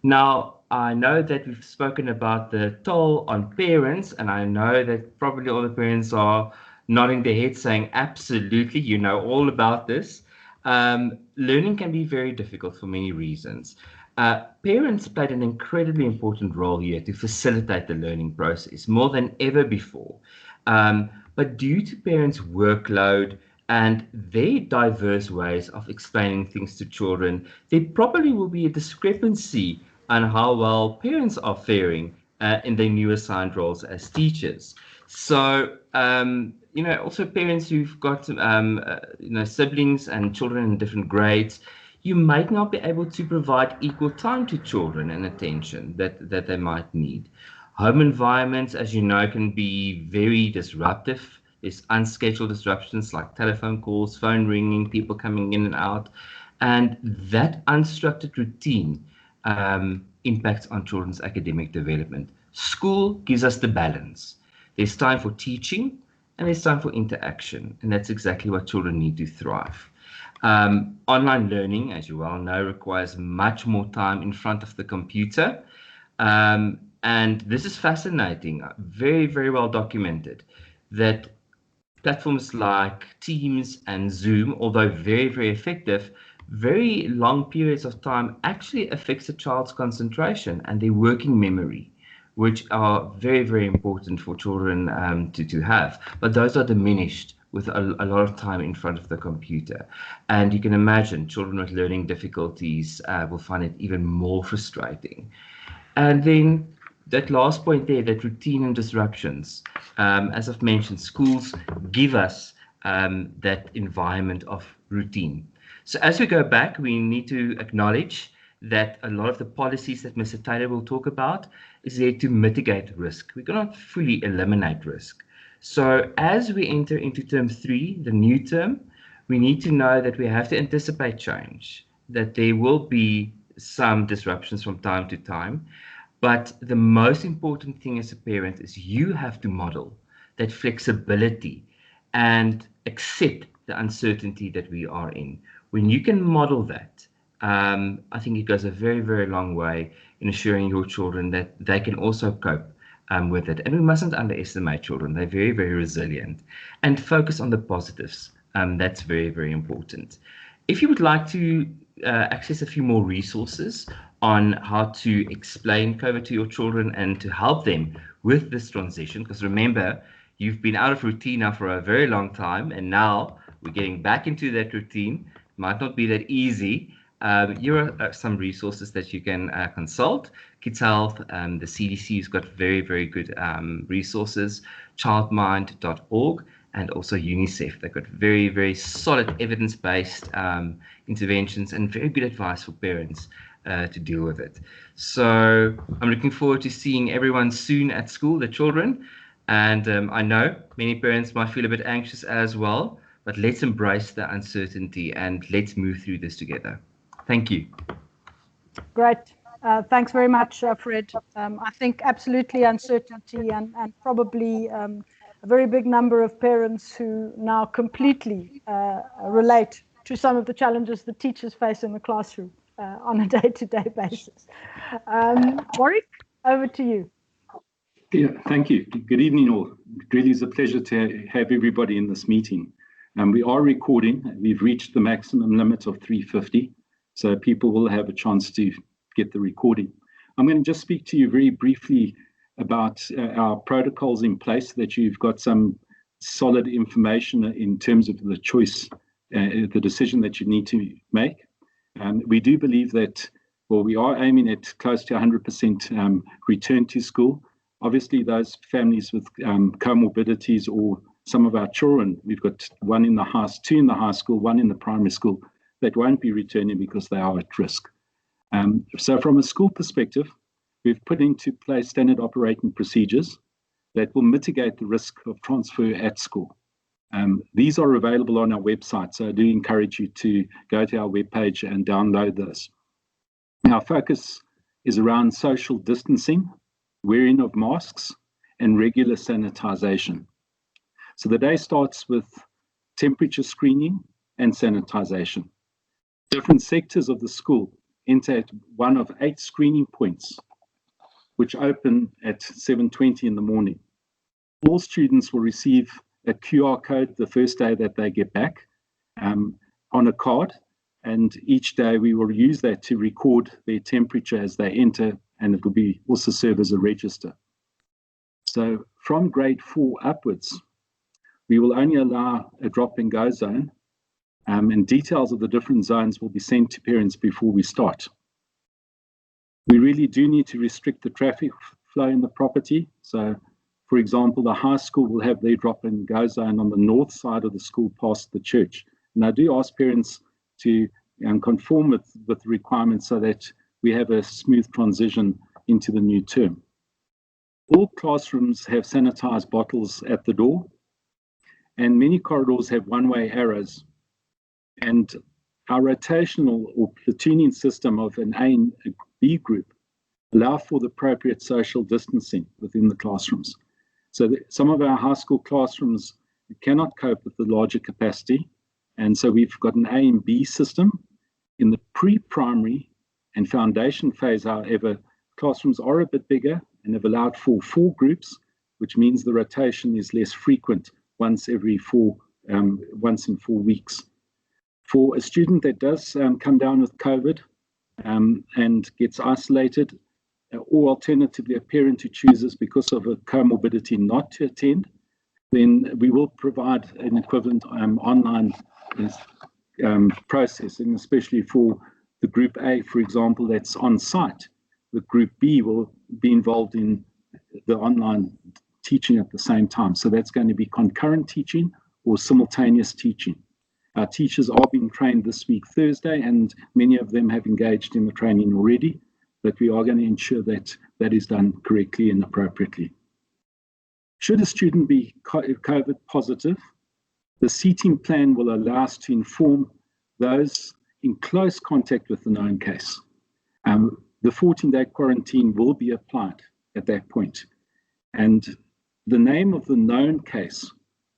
Now, I know that we've spoken about the toll on parents, and I know that probably all the parents are nodding their heads saying, absolutely, you know all about this. Learning can be very difficult for many reasons. Parents played an incredibly important role here to facilitate the learning process more than ever before. But due to parents' workload and their diverse ways of explaining things to children, there probably will be a discrepancy on how well parents are faring in their new assigned roles as teachers. So, also parents who've got, siblings and children in different grades, you might not be able to provide equal time to children and attention that they might need. Home environments, as you know, can be very disruptive. There's unscheduled disruptions like telephone calls, phone ringing, people coming in and out. And that unstructured routine impacts on children's academic development. School gives us the balance. There's time for teaching and there's time for interaction. And that's exactly what children need to thrive. Online learning, as you well know, requires much more time in front of the computer. And this is fascinating, very, very well documented, that platforms like Teams and Zoom, although very, very effective, very long periods of time actually affects a child's concentration and their working memory, which are very, very important for children to have. But those are diminished with a lot of time in front of the computer. And you can imagine children with learning difficulties will find it even more frustrating. And then that last point there, that routine and disruptions, as I've mentioned, schools give us that environment of routine. So as we go back, we need to acknowledge that a lot of the policies that Mr. Taylor will talk about is there to mitigate risk. We cannot fully eliminate risk. So as we enter into term 3, the new term, we need to know that we have to anticipate change, that there will be some disruptions from time to time. But the most important thing as a parent is you have to model that flexibility and accept the uncertainty that we are in. When you can model that, I think it goes a very, very long way in assuring your children that they can also cope with it. And we mustn't underestimate children. They're very, very resilient. And focus on the positives. That's very, very important. If you would like to access a few more resources on how to explain COVID to your children and to help them with this transition, because remember, you've been out of routine now for a very long time, and now we're getting back into that routine. It might not be that easy. Here are some resources that you can consult. Kids Health, the CDC has got very, very good resources, childmind.org, and also UNICEF. They've got very, very solid evidence-based interventions and very good advice for parents to deal with it. So I'm looking forward to seeing everyone soon at school, the children. And I know many parents might feel a bit anxious as well, but let's embrace the uncertainty and let's move through this together. Thank you. Great. Thanks very much, Fred. I think absolutely uncertainty and probably a very big number of parents who now completely relate to some of the challenges that teachers face in the classroom on a day-to-day basis. Warwick, over to you. Yeah, thank you. Good evening all. It really is a pleasure to have everybody in this meeting. We are recording. We've reached the maximum limit of 350, so people will have a chance to get the recording. I'm going to just speak to you very briefly about our protocols in place so that you've got some solid information in terms of the choice, the decision that you need to make. We do believe that, well, we are aiming at close to 100% return to school. Obviously, those families with comorbidities or some of our children, we've got one in the house, 2 in the high school, 1 in the primary school, that won't be returning because they are at risk. So from a school perspective, we've put into place standard operating procedures that will mitigate the risk of transfer at school. These are available on our website, so I do encourage you to go to our webpage and download those. Our focus is around social distancing, wearing of masks, and regular sanitization. So the day starts with temperature screening and sanitization. Different sectors of the school enter at one of 8 screening points, which open at 7:20 in the morning. All students will receive a QR code the first day that they get back on a card, and each day we will use that to record their temperature as they enter, and it will be also serve as a register. So from grade 4 upwards, we will only allow a drop and go zone, and details of the different zones will be sent to parents before we start. We really do need to restrict the traffic flow in the property. So, for example, the high school will have their drop and go zone on the north side of the school past the church. And I do ask parents to conform with the requirements so that we have a smooth transition into the new term. All classrooms have sanitized bottles at the door, and many corridors have one-way arrows. And our rotational or platooning system of an A and a B group allow for the appropriate social distancing within the classrooms. So some of our high school classrooms cannot cope with the larger capacity, and so we've got an A and B system. In the pre-primary and foundation phase, however, classrooms are a bit bigger and have allowed for 4 groups, which means the rotation is less frequent, once in 4 weeks. For a student that does come down with COVID and gets isolated, or alternatively a parent who chooses because of a comorbidity not to attend, then we will provide an equivalent online process, and especially for the Group A, for example, that's on site. The Group B will be involved in the online teaching at the same time. So that's going to be concurrent teaching or simultaneous teaching. Our teachers are being trained this week, Thursday, and many of them have engaged in the training already, but we are going to ensure that that is done correctly and appropriately. Should a student be COVID positive, the seating plan will allow us to inform those in close contact with the known case. The 14-day quarantine will be applied at that point. And the name of the known case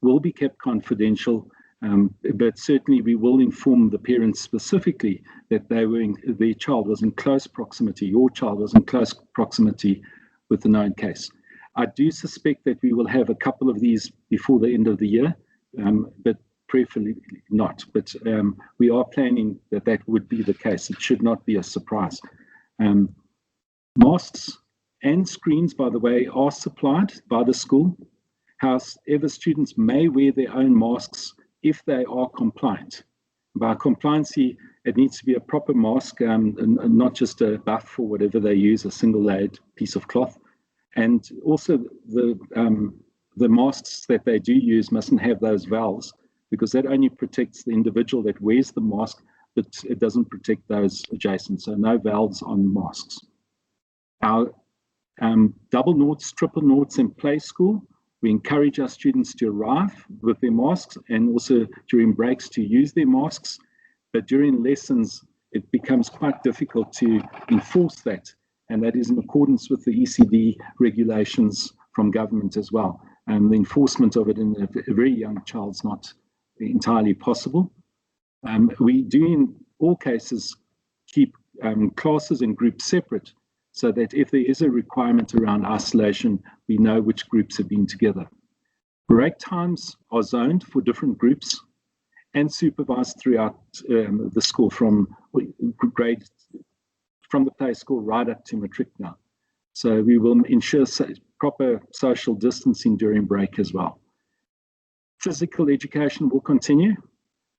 will be kept confidential, but certainly we will inform the parents specifically that their child was in close proximity, your child was in close proximity with the known case. I do suspect that we will have a couple of these before the end of the year, but preferably not. But we are planning that that would be the case. It should not be a surprise. Masks and screens, by the way, are supplied by the school. However, students may wear their own masks if they are compliant. By compliancy, it needs to be a proper mask and not just a buff or whatever they use, a single-layered piece of cloth. And also the masks that they do use mustn't have those valves, because that only protects the individual that wears the mask, but it doesn't protect those adjacent. So no valves on masks. Our double noughts, triple noughts in play school, we encourage our students to arrive with their masks and also during breaks to use their masks. But during lessons, it becomes quite difficult to enforce that. And that is in accordance with the ECD regulations from government as well. And the enforcement of it in a very young child is not entirely possible. We do in all cases keep classes and groups separate, so that if there is a requirement around isolation, we know which groups have been together. Break times are zoned for different groups and supervised throughout the school from the play school right up to matric now. So we will ensure proper social distancing during break as well. Physical education will continue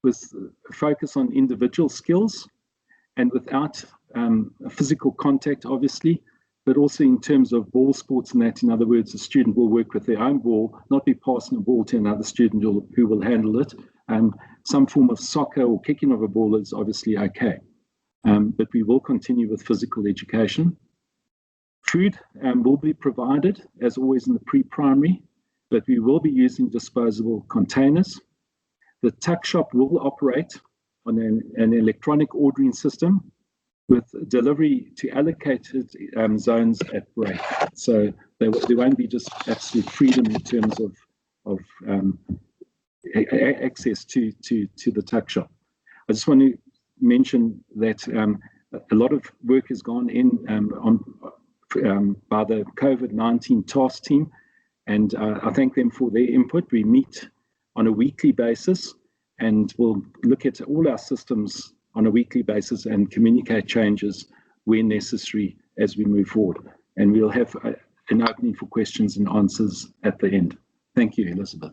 with a focus on individual skills and without physical contact, obviously, but also in terms of ball sports and that. In other words, a student will work with their own ball, not be passing a ball to another student who will handle it. Some form of soccer or kicking of a ball is obviously okay. But we will continue with physical education. Food will be provided, as always, in the pre-primary, but we will be using disposable containers. The tuck shop will operate on an electronic ordering system with delivery to allocated zones at break. So there won't be just absolute freedom in terms of access to the tuck shop. I just want to mention that a lot of work has gone in by the COVID-19 task team, and I thank them for their input. We meet on a weekly basis, and we'll look at all our systems on a weekly basis and communicate changes where necessary as we move forward. And we'll have an opening for questions and answers at the end. Thank you, Elizabeth.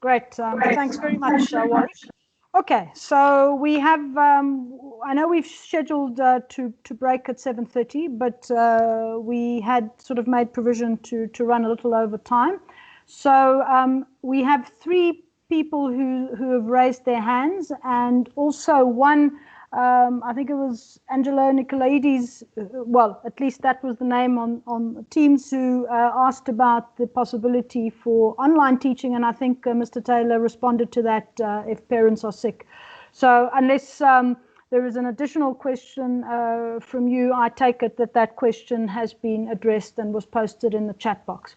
Great. Thanks very much, Warwick. Okay, so we have, I know we've scheduled to break at 7:30, but we had sort of made provision to run a little over time. So we have 3 people who have raised their hands, and also one, I think it was Angelo Nicolaides, well, at least that was the name on Teams, who asked about the possibility for online teaching, and I think Mr. Taylor responded to that if parents are sick. So unless there is an additional question from you, I take it that question has been addressed and was posted in the chat box.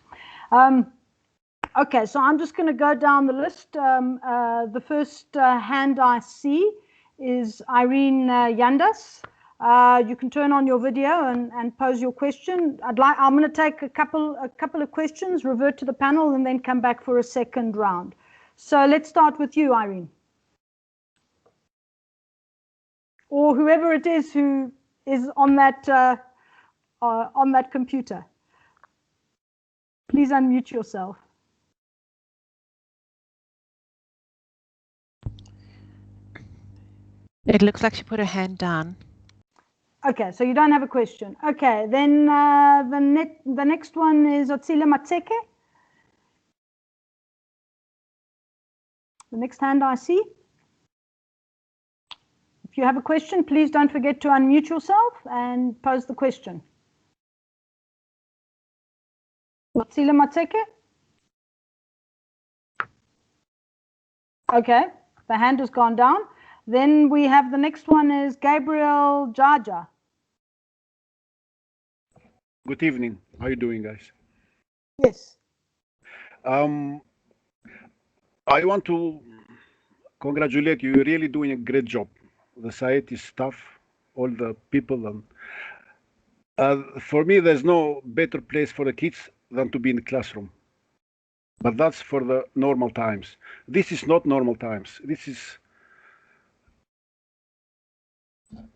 Okay, so I'm just going to go down the list. The first hand I see is Irene Yandas. You can turn on your video and pose your question. I'm going to take a couple of questions, revert to the panel, and then come back for a second round. So let's start with you, Irene. Or whoever it is who is on that computer. Please unmute yourself. It looks like she put her hand down. Okay, so you don't have a question. Okay, then the next one is Otsile Matseke. The next hand I see. If you have a question, please don't forget to unmute yourself and pose the question. Otsile Matseke. Okay, the hand has gone down. Then we have the next one is Gabriel Jaja. Good evening. How are you doing, guys? Yes. I want to congratulate you. You're really doing a great job. The SAHETI staff, all the people. For me, there's no better place for the kids than to be in the classroom. But that's for the normal times. This is not normal times. This is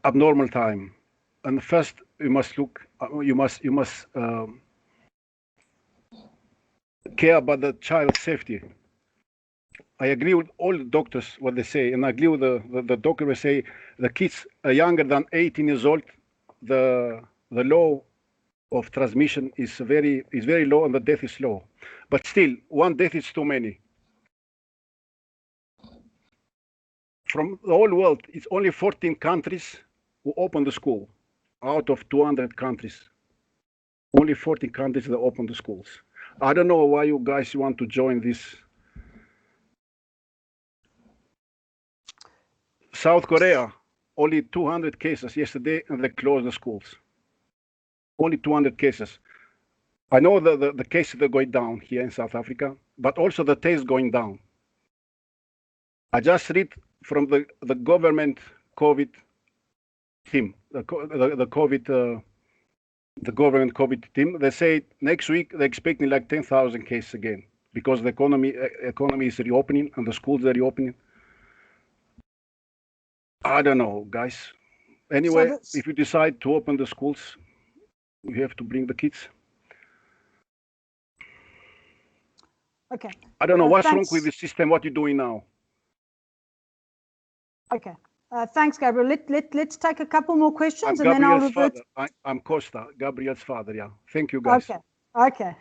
abnormal time. And first, you must look. You must care about the child's safety. I agree with all the doctors what they say, and I agree with the doctor who say the kids are younger than 18 years old, the law of transmission is very low and the death is low. But still, one death is too many. From the whole world, it's only 14 countries who open the school out of 200 countries. Only 14 countries that open the schools. I don't know why you guys want to join this. South Korea, only 200 cases yesterday, and they closed the schools. Only 200 cases. I know the cases are going down here in South Africa, but also the tests going down. I just read from the government COVID team, the government COVID team. They say next week they're expecting like 10,000 cases again because the economy is reopening and the schools are reopening. I don't know, guys. Anyway, so if you decide to open the schools, you have to bring the kids. Okay. I don't know what's wrong with the system. What you're doing now? Okay. Thanks, Gabriel. Let's take a couple more questions and then I'll revert. I'm Costa, Gabriel's father. Yeah. Thank you, guys. Okay. Okay.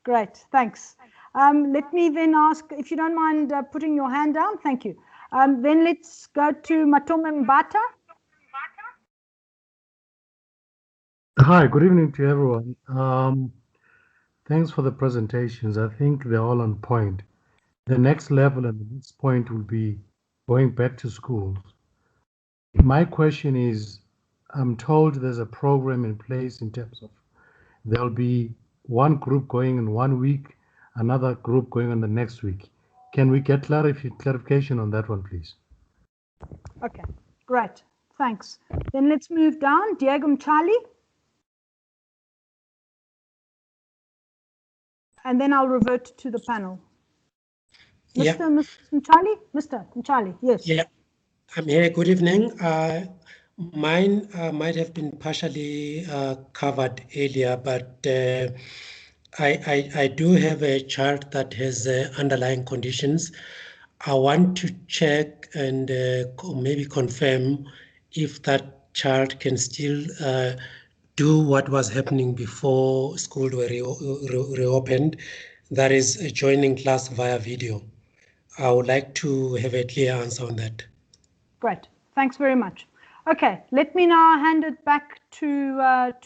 Great. Thanks. Let me then ask, if you don't mind putting your hand down. Thank you. Then let's go to Matome Mbata. Hi, good evening to everyone. Thanks for the presentations. I think they're all on point. The next level and the next point will be going back to schools. My question is, I'm told there's a program in place in terms of there'll be one group going in 1 week, another group going on the next week. Can we get clarification on that one, please? Okay, great. Thanks. Then let's move down. Diego Mchali. And then I'll revert to the panel. Mr. Mchali? Mr. Mchali, yes. Yeah, I'm here. Good evening. Mine might have been partially covered earlier, but I do have a child that has underlying conditions. I want to check and maybe confirm if that child can still do what was happening before school were reopened, that is joining class via video. I would like to have a clear answer on that. Great, thanks very much. Okay, let me now hand it back to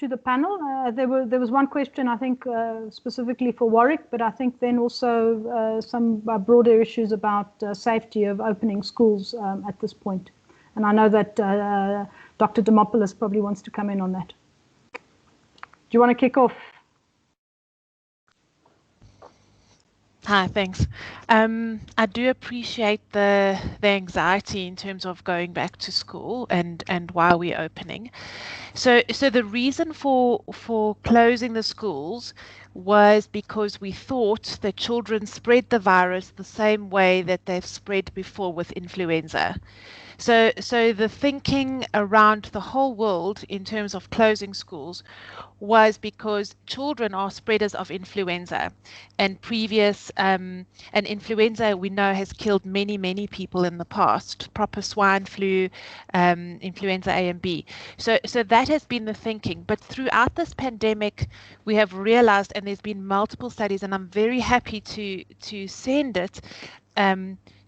the panel. There was one question, I think, specifically for Warwick, but I think then also some broader issues about safety of opening schools at this point. And I know that Dr. Demopoulos probably wants to come in on that. Do you want to kick off? Hi, thanks. I do appreciate the anxiety in terms of going back to school and why we're opening. So the reason for closing the schools was because we thought that children spread the virus the same way that they've spread before with influenza. So the thinking around the whole world in terms of closing schools was because children are spreaders of influenza, and influenza we know has killed many people in the past, proper swine flu, influenza A and B. So that has been the thinking. But throughout this pandemic, we have realized, and there's been multiple studies, and I'm very happy to send it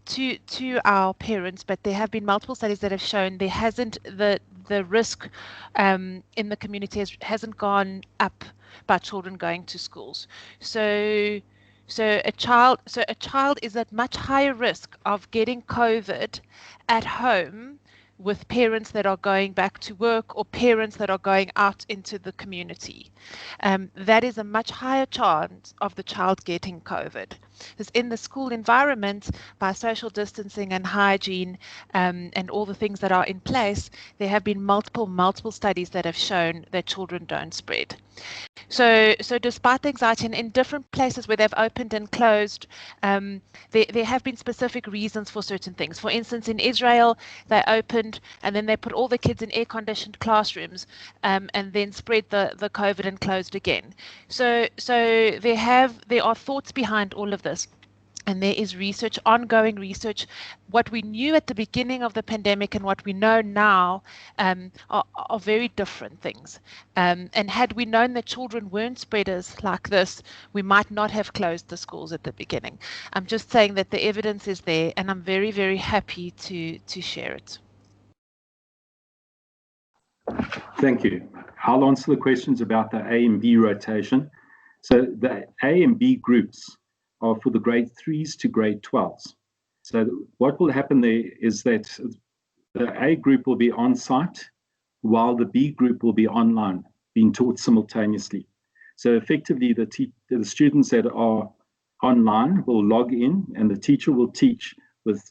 to our parents, but there have been multiple studies that have shown there hasn't the risk in the community hasn't gone up by children going to schools. So a child is at much higher risk of getting COVID at home with parents that are going back to work or parents that are going out into the community. That is a much higher chance of the child getting COVID. Because in the school environment, by social distancing and hygiene and all the things that are in place, there have been multiple studies that have shown that children don't spread. So despite the anxiety in different places where they've opened and closed, there have been specific reasons for certain things. For instance, in Israel, they opened and then they put all the kids in air-conditioned classrooms and then spread the COVID and closed again. So there are thoughts behind all of this. And there is research, ongoing research. What we knew at the beginning of the pandemic and what we know now are very different things. And had we known that children weren't spreaders like this, we might not have closed the schools at the beginning. I'm just saying that the evidence is there, and I'm very happy to share it. Thank you. I'll answer the questions about the A and B rotation. So the A and B groups are for the grade 3s to grade 12s. So what will happen there is that the A group will be on site while the B group will be online, being taught simultaneously. So effectively, the students that are online will log in and the teacher will teach with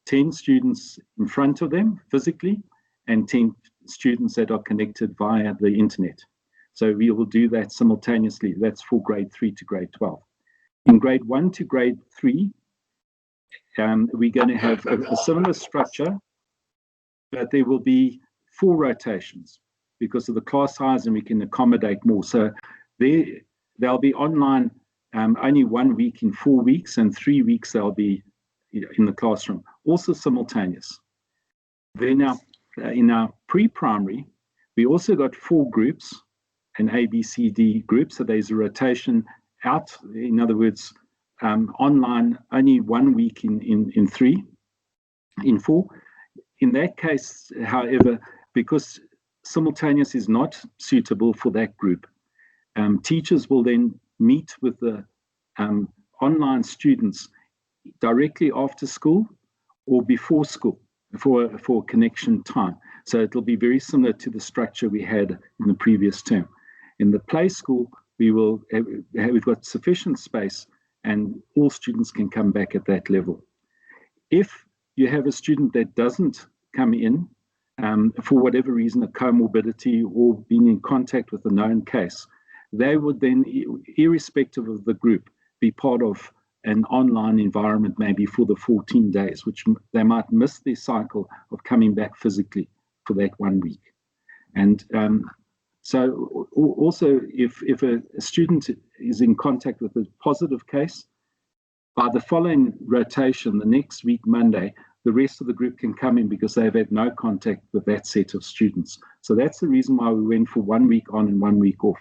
10 students in front of them physically and 10 students that are connected via the internet. So we will do that simultaneously. That's for grade 3 to grade 12. In grade 1 to grade 3, we're going to have a similar structure, but there will be 4 rotations because of the class size and we can accommodate more. So they'll be online only 1 week in 4 weeks, and 3 weeks they'll be in the classroom, also simultaneous. Then now, in our pre-primary, we also got 4 groups, an A, B, C, D group. So there's a rotation out, in other words, online only 1 week in 3, in 4. In that case, however, because simultaneous is not suitable for that group, teachers will then meet with the online students directly after school or before school for connection time. So it'll be very similar to the structure we had in the previous term. In the play school, we've got sufficient space and all students can come back at that level. If you have a student that doesn't come in for whatever reason, a comorbidity or being in contact with a known case, they would then, irrespective of the group, be part of an online environment maybe for the 14 days, which they might miss their cycle of coming back physically for that 1 week. And so also, if a student is in contact with a positive case, by the following rotation, the next week, Monday, the rest of the group can come in because they've had no contact with that set of students. So that's the reason why we went for 1 week on and 1 week off.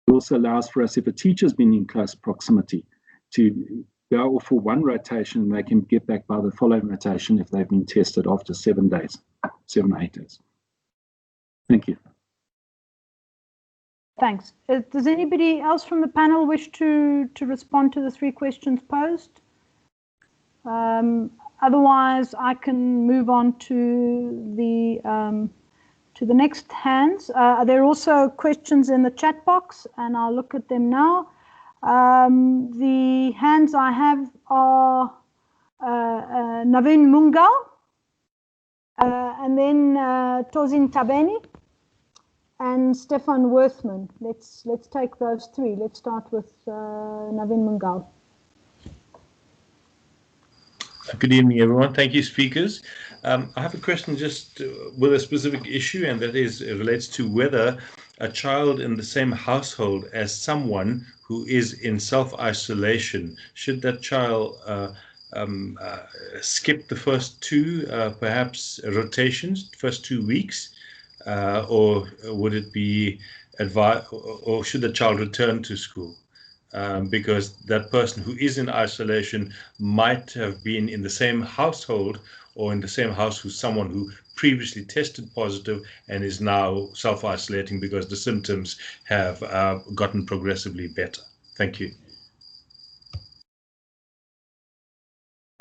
It also allows for us, if a teacher's been in close proximity, to go off for 1 rotation, and they can get back by the following rotation if they've been tested after 7 days, 7 or 8 days. Thank you. Thanks. Does anybody else from the panel wish to respond to the 3 questions posed? Otherwise, I can move on to the next hands. There are also questions in the chat box, and I'll look at them now. The hands I have are Navin Mungal, and then Tozin Tabeni and Stefan Worthman. Let's take those three. Let's start with Navin Mungal. Good evening, everyone. Thank you, speakers. I have a question just with a specific issue, and that is it relates to whether a child in the same household as someone who is in self-isolation, should that child skip the first two, perhaps rotations, first 2 weeks, or would it be advised, or should the child return to school? Because that person who is in isolation might have been in the same household or in the same house with someone who previously tested positive and is now self-isolating because the symptoms have gotten progressively better. Thank you.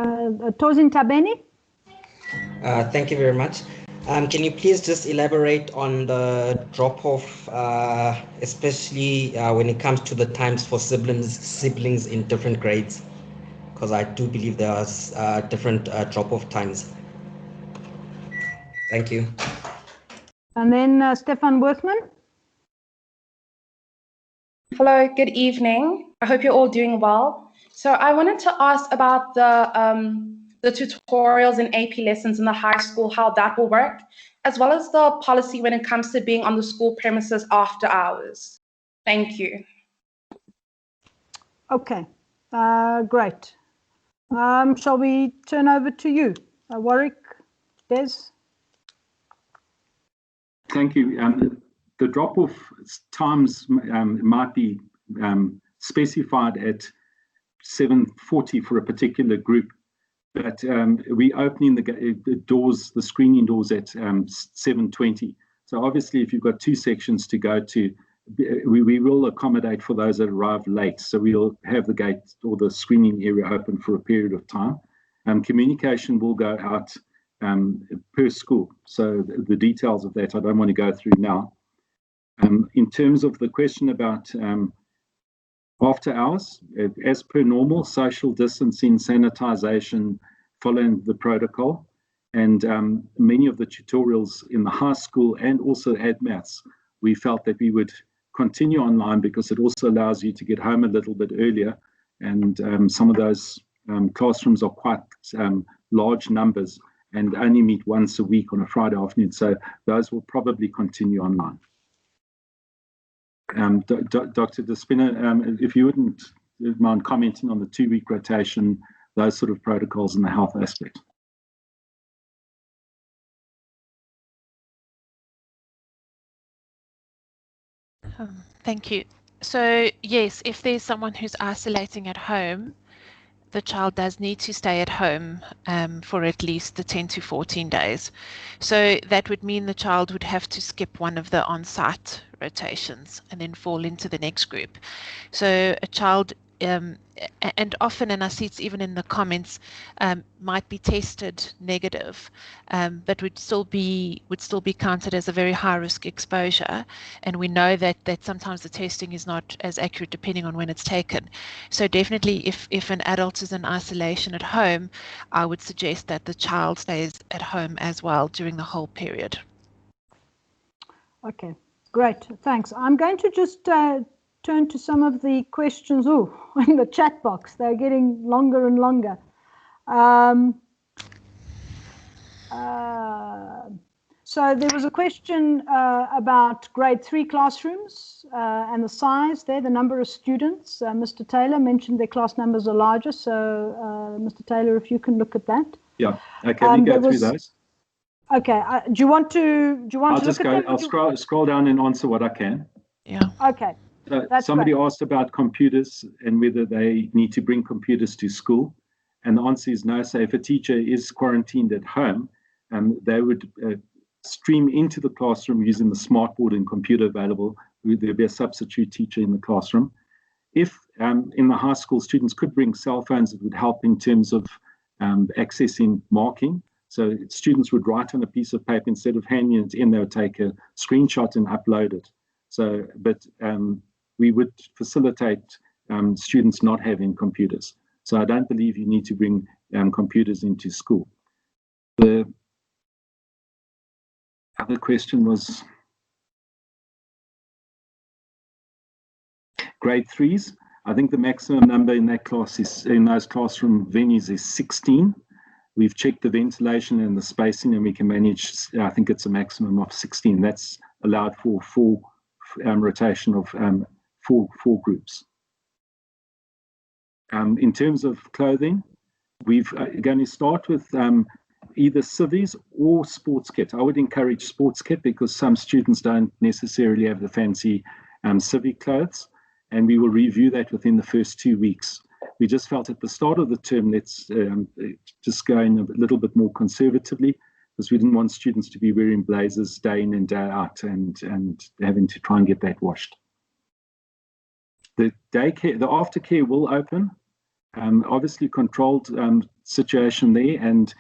Tozin Tabeni. Thank you very much. Can you please just elaborate on the drop-off, especially when it comes to the times for siblings in different grades? Because I do believe there are different drop-off times. Thank you. And then Stefan Worthman. Hello, good evening. I hope you're all doing well. So I wanted to ask about the tutorials and AP lessons in the high school, how that will work, as well as the policy when it comes to being on the school premises after hours. Thank you. Okay, great. Shall we turn over to you, Warwick, Des? Thank you. The drop-off times might be specified at 7:40 for a particular group, but we're opening the doors, the screening doors at 7:20. So obviously, if you've got two sections to go to, we will accommodate for those that arrive late. So we'll have the gate or the screening area open for a period of time. Communication will go out per school. So the details of that I don't want to go through now. In terms of the question about after hours, as per normal, social distancing, sanitization, following the protocol, and many of the tutorials in the high school and also AdMaths, we felt that we would continue online because it also allows you to get home a little bit earlier, and some of those classrooms are quite large numbers and only meet once a week on a Friday afternoon, so those will probably continue online. Dr. De Spinner, if you wouldn't mind commenting on the 2-week rotation, those sort of protocols and the health aspect. Thank you. So yes, if there's someone who's isolating at home, the child does need to stay at home for at least the 10 to 14 days. So that would mean the child would have to skip one of the on-site rotations and then fall into the next group. So a child, and often, and I see it's even in the comments, might be tested negative, but would still be counted as a very high risk exposure. And we know that sometimes the testing is not as accurate depending on when it's taken. So definitely, if an adult is in isolation at home, I would suggest that the child stays at home as well during the whole period. Okay, great, thanks. I'm going to just turn to some of the questions in the chat box. They're getting longer and longer. So there was a question about grade 3 classrooms and the size there, the number of students. Mr. Taylor mentioned their class numbers are larger. So Mr. Taylor, if you can look at that. Yeah, okay, we go through those. Okay, do you want to I'll just go, I'll scroll down and answer what I can. Yeah. Okay. Somebody asked about computers and whether they need to bring computers to school. And the answer is no. So if a teacher is quarantined at home, they would stream into the classroom using the smartboard and computer available. There'd be a substitute teacher in the classroom. If in the high school, students could bring cell phones, it would help in terms of accessing marking. So students would write on a piece of paper instead of handing it in, they would take a screenshot and upload it. So, but we would facilitate students not having computers. So I don't believe you need to bring computers into school. The other question was grade 3s. I think the maximum number in that class is, in those classroom venues, is 16. We've checked the ventilation and the spacing, and we can manage, I think it's a maximum of 16. That's allowed for full rotation of four groups. In terms of clothing, we're going to start with either civvies or sports kit. I would encourage sports kit because some students don't necessarily have the fancy civic clothes, and we will review that within the first 2 weeks. We just felt at the start of the term, let's just go in a little bit more conservatively, because we didn't want students to be wearing blazers day in and day out and having to try and get that washed. The daycare, the aftercare will open. Obviously controlled situation there, and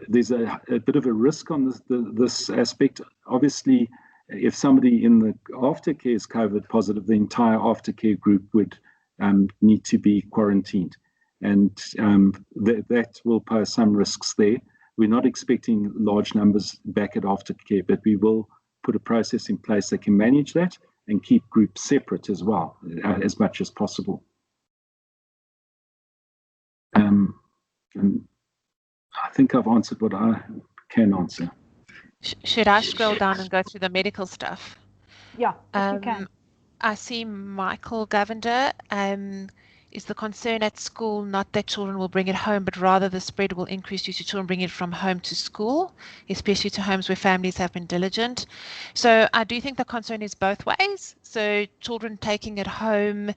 there's a bit of a risk on this aspect. Obviously, if somebody in the aftercare is COVID positive, the entire aftercare group would need to be quarantined, and that will pose some risks there. We're not expecting large numbers back at aftercare, but we will put a process in place that can manage that and keep groups separate as well, as much as possible. And I think I've answered what I can answer. Should I scroll down and go through the medical stuff? Yeah, if you can. I see Michael Govender. Is the concern at school not that children will bring it home, but rather the spread will increase due to children bringing it from home to school, especially to homes where families have been diligent? So I do think the concern is both ways. So children taking it home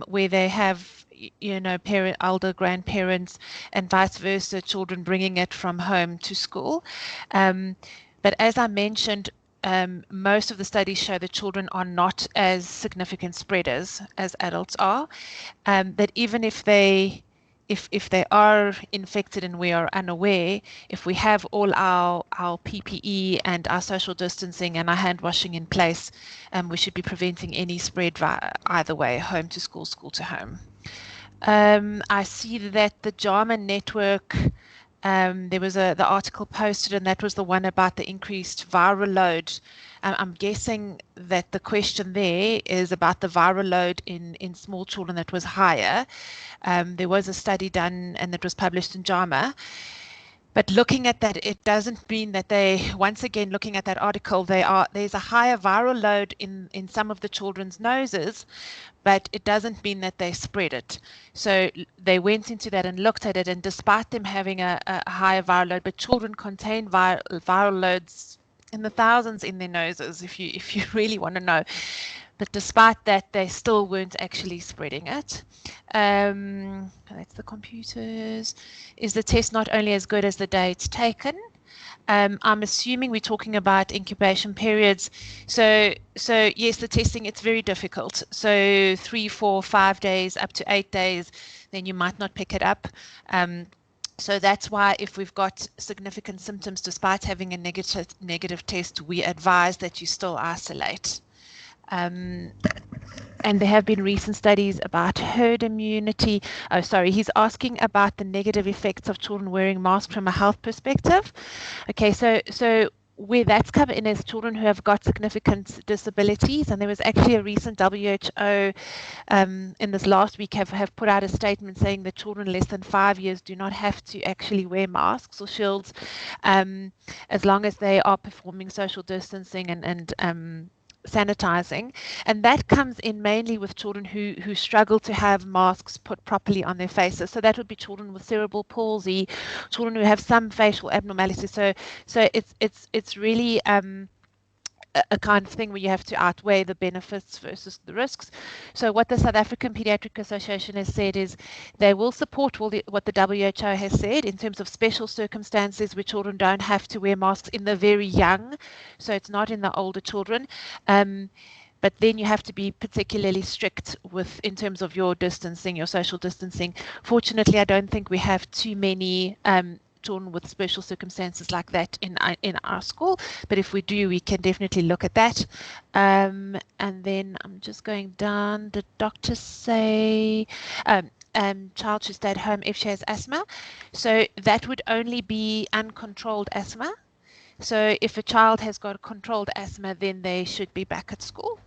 where they have, you know, elder grandparents, and vice versa, children bringing it from home to school. But as I mentioned, most of the studies show that children are not as significant spreaders as adults are. That even if they are infected and we are unaware, if we have all our PPE and our social distancing and our hand washing in place, we should be preventing any spread either way, home to school, school to home. I see that the JAMA network, there was the article posted, and that was the one about the increased viral load. I'm guessing that the question there is about the viral load in small children that was higher. There was a study done and it was published in JAMA. But looking at that, it doesn't mean that they, once again, looking at that article, there's a higher viral load in some of the children's noses, but it doesn't mean that they spread it. So they went into that and looked at it, and despite them having a higher viral load, but children contain viral loads in the thousands in their noses, if you really want to know. But despite that, they still weren't actually spreading it. That's the computers. Is the test not only as good as the day it's taken? I'm assuming we're talking about incubation periods. So yes, the testing, it's very difficult. So 3, 4, 5 days, up to 8 days, then you might not pick it up. So that's why if we've got significant symptoms despite having a negative test, we advise that you still isolate. And there have been recent studies about herd immunity. Oh, sorry, he's asking about the negative effects of children wearing masks from a health perspective. Okay, so where that's come in is children who have got significant disabilities, and there was actually a recent WHO in this last week have put out a statement saying that children less than 5 years do not have to actually wear masks or shields as long as they are performing social distancing and sanitizing, and that comes in mainly with children who struggle to have masks put properly on their faces. So that would be children with cerebral palsy, children who have some facial abnormalities. So it's really a kind of thing where you have to outweigh the benefits versus the risks. So what the South African Pediatric Association has said is they will support what the WHO has said in terms of special circumstances where children don't have to wear masks in the very young, so it's not in the older children. But then you have to be particularly strict in terms of your distancing, your social distancing. Fortunately, I don't think we have too many worked on with special circumstances like that in our school, but if we do, we can definitely look at that. And then I'm just going down. The doctors say child should stay at home if she has asthma. So that would only be uncontrolled asthma. So if a child has got controlled asthma, then they should be back at school.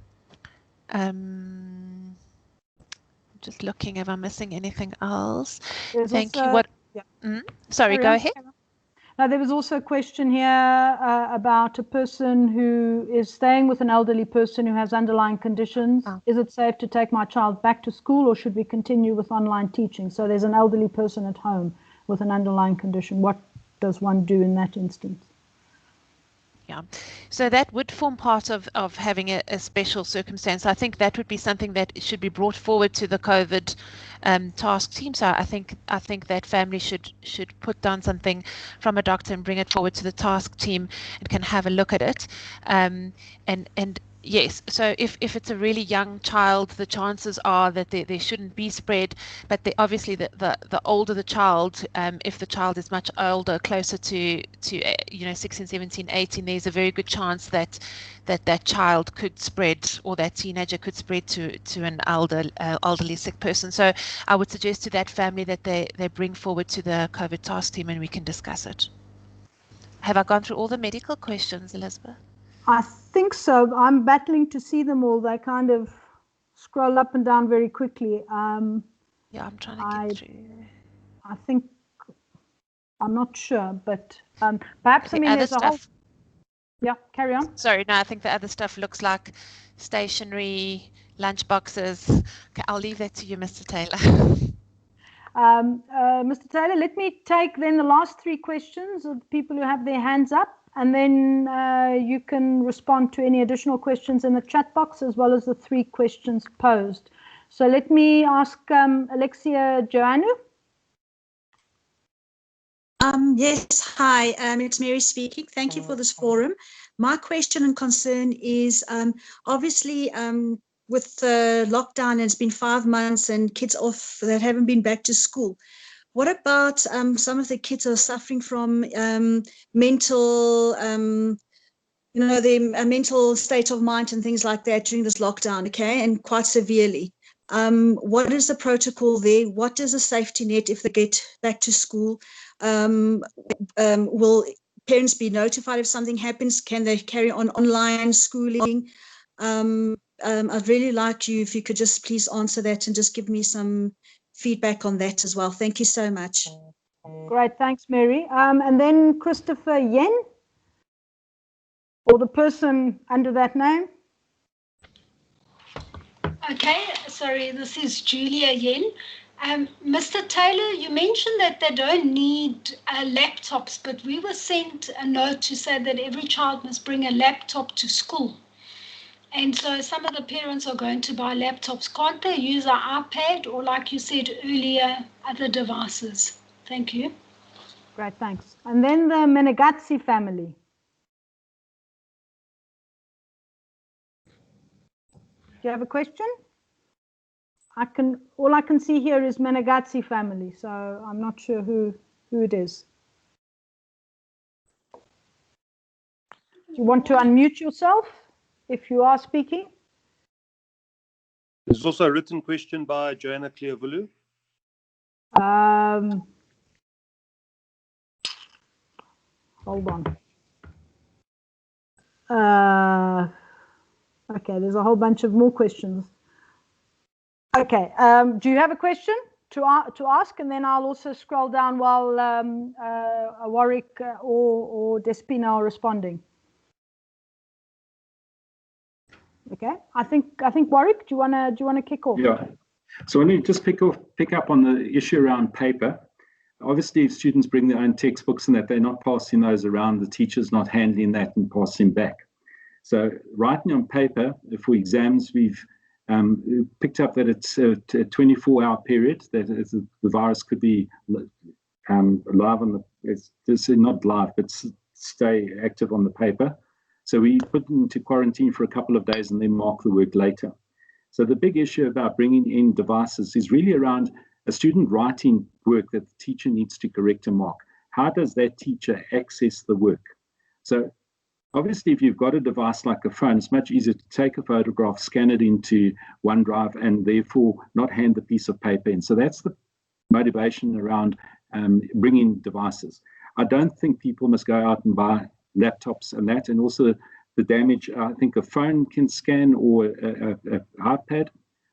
Just looking if I'm missing anything else. Thank you. What? Yeah. Sorry, go ahead. Now, there was also a question here about a person who is staying with an elderly person who has underlying conditions. Is it safe to take my child back to school, or should we continue with online teaching? So there's an elderly person at home with an underlying condition. What does one do in that instance? Yeah, so that would form part of having a special circumstance. I think that would be something that should be brought forward to the COVID task team. So I think that family should put down something from a doctor and bring it forward to the task team and can have a look at it. And yes, so if it's a really young child, the chances are that there shouldn't be spread, but obviously the older the child, if the child is much older, closer to 16, 17, 18, there's a very good chance that child could spread, or that teenager could spread to an elderly sick person. So I would suggest to that family that they bring forward to the COVID task team and we can discuss it. Have I gone through all the medical questions, Elizabeth? I think so. I'm battling to see them all. They kind of scroll up and down very quickly. Yeah, I'm trying to get through. I think, I'm not sure, but perhaps, I mean, there's a whole... Yeah, carry on. Sorry, no, I think the other stuff looks like stationery, lunch boxes. Okay, I'll leave that to you, Mr. Taylor. Mr. Taylor, let me take then the last three questions of the people who have their hands up, and then you can respond to any additional questions in the chat box, as well as the three questions posed. So let me ask Alexia Joannou. Yes, hi, it's Mary speaking. Thank you for this forum. My question and concern is obviously with the lockdown, it's been 5 months and kids off that haven't been back to school. What about some of the kids are suffering from mental, their mental state of mind and things like that during this lockdown, okay, and quite severely. What is the protocol there? What is a safety net if they get back to school? Will parents be notified if something happens? Can they carry on online schooling? I'd really like you, if you could just please answer that and just give me some feedback on that as well. Thank you so much. Great, thanks, Mary. And then Christopher Yen, or the person under that name. Okay, sorry, this is Julia Yen. Mr. Taylor, you mentioned that they don't need laptops, but we were sent a note to say that every child must bring a laptop to school. And so some of the parents are going to buy laptops. Can't they use an iPad or, like you said earlier, other devices? Thank you. Great, thanks. And then the Menegazzi family. Do you have a question? All I can see here is Menegazzi family, so I'm not sure who it is. Do you want to unmute yourself if you are speaking? There's also a written question by Joanna Cleovulu. Hold on. Okay, there's a whole bunch of more questions. Okay, do you have a question to ask? And then I'll also scroll down while Warwick or Despina are responding. Okay, I think Warwick, do you wanna kick off? Yeah. So I need to just pick up on the issue around paper. Obviously, if students bring their own textbooks and that they're not passing those around, the teacher's not handling that and passing back. So writing on paper, for exams, we've picked up that it's a 24-hour period, that the virus could be live on it's not live, but stay active on the paper. So we put them into quarantine for a couple of days and then mark the work later. So the big issue about bringing in devices is really around a student writing work that the teacher needs to correct and mark. how does that teacher access the work? So obviously, if you've got a device like a phone, it's much easier to take a photograph, scan it into OneDrive, and therefore not hand the piece of paper in. So that's the motivation around bringing devices. I don't think people must go out and buy laptops and that, and also the damage I think a phone can scan or an iPad.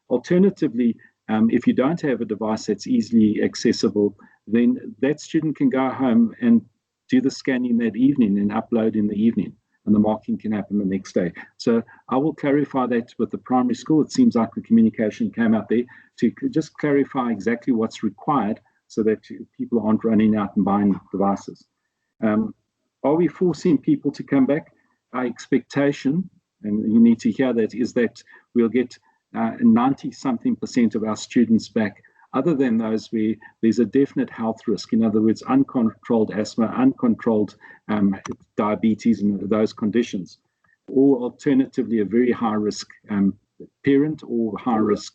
Alternatively, if you don't have a device that's easily accessible, then that student can go home and do the scanning that evening and upload in the evening, and the marking can happen the next day. So I will clarify that with the primary school. It seems like the communication came out there to just clarify exactly what's required so that people aren't running out and buying devices. Are we forcing people to come back? Our expectation, and you need to hear that, is that we'll get 90-something% of our students back, other than those where there's a definite health risk. In other words, uncontrolled asthma, uncontrolled diabetes, and those conditions, or alternatively, a very high-risk parent or high-risk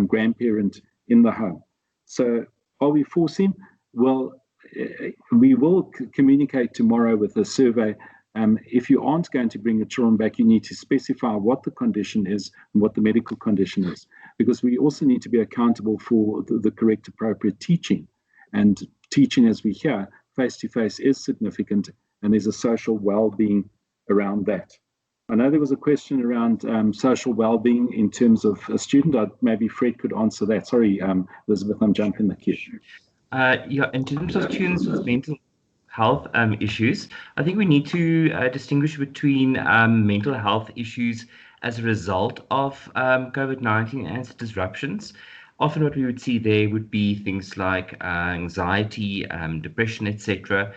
grandparent in the home. So are we forcing? Well, we will communicate tomorrow with a survey. If you aren't going to bring your children back, you need to specify what the condition is and what the medical condition is, because we also need to be accountable for the correct, appropriate teaching. And teaching, as we hear, face-to-face is significant, and there's a social well-being around that. I know there was a question around social well-being in terms of a student. Maybe Fred could answer that. Sorry, Elizabeth, I'm jumping the queue. Yeah, in terms of students with mental health issues, I think we need to distinguish between mental health issues as a result of COVID-19 and its disruptions. Often what we would see there would be things like anxiety, depression, etc.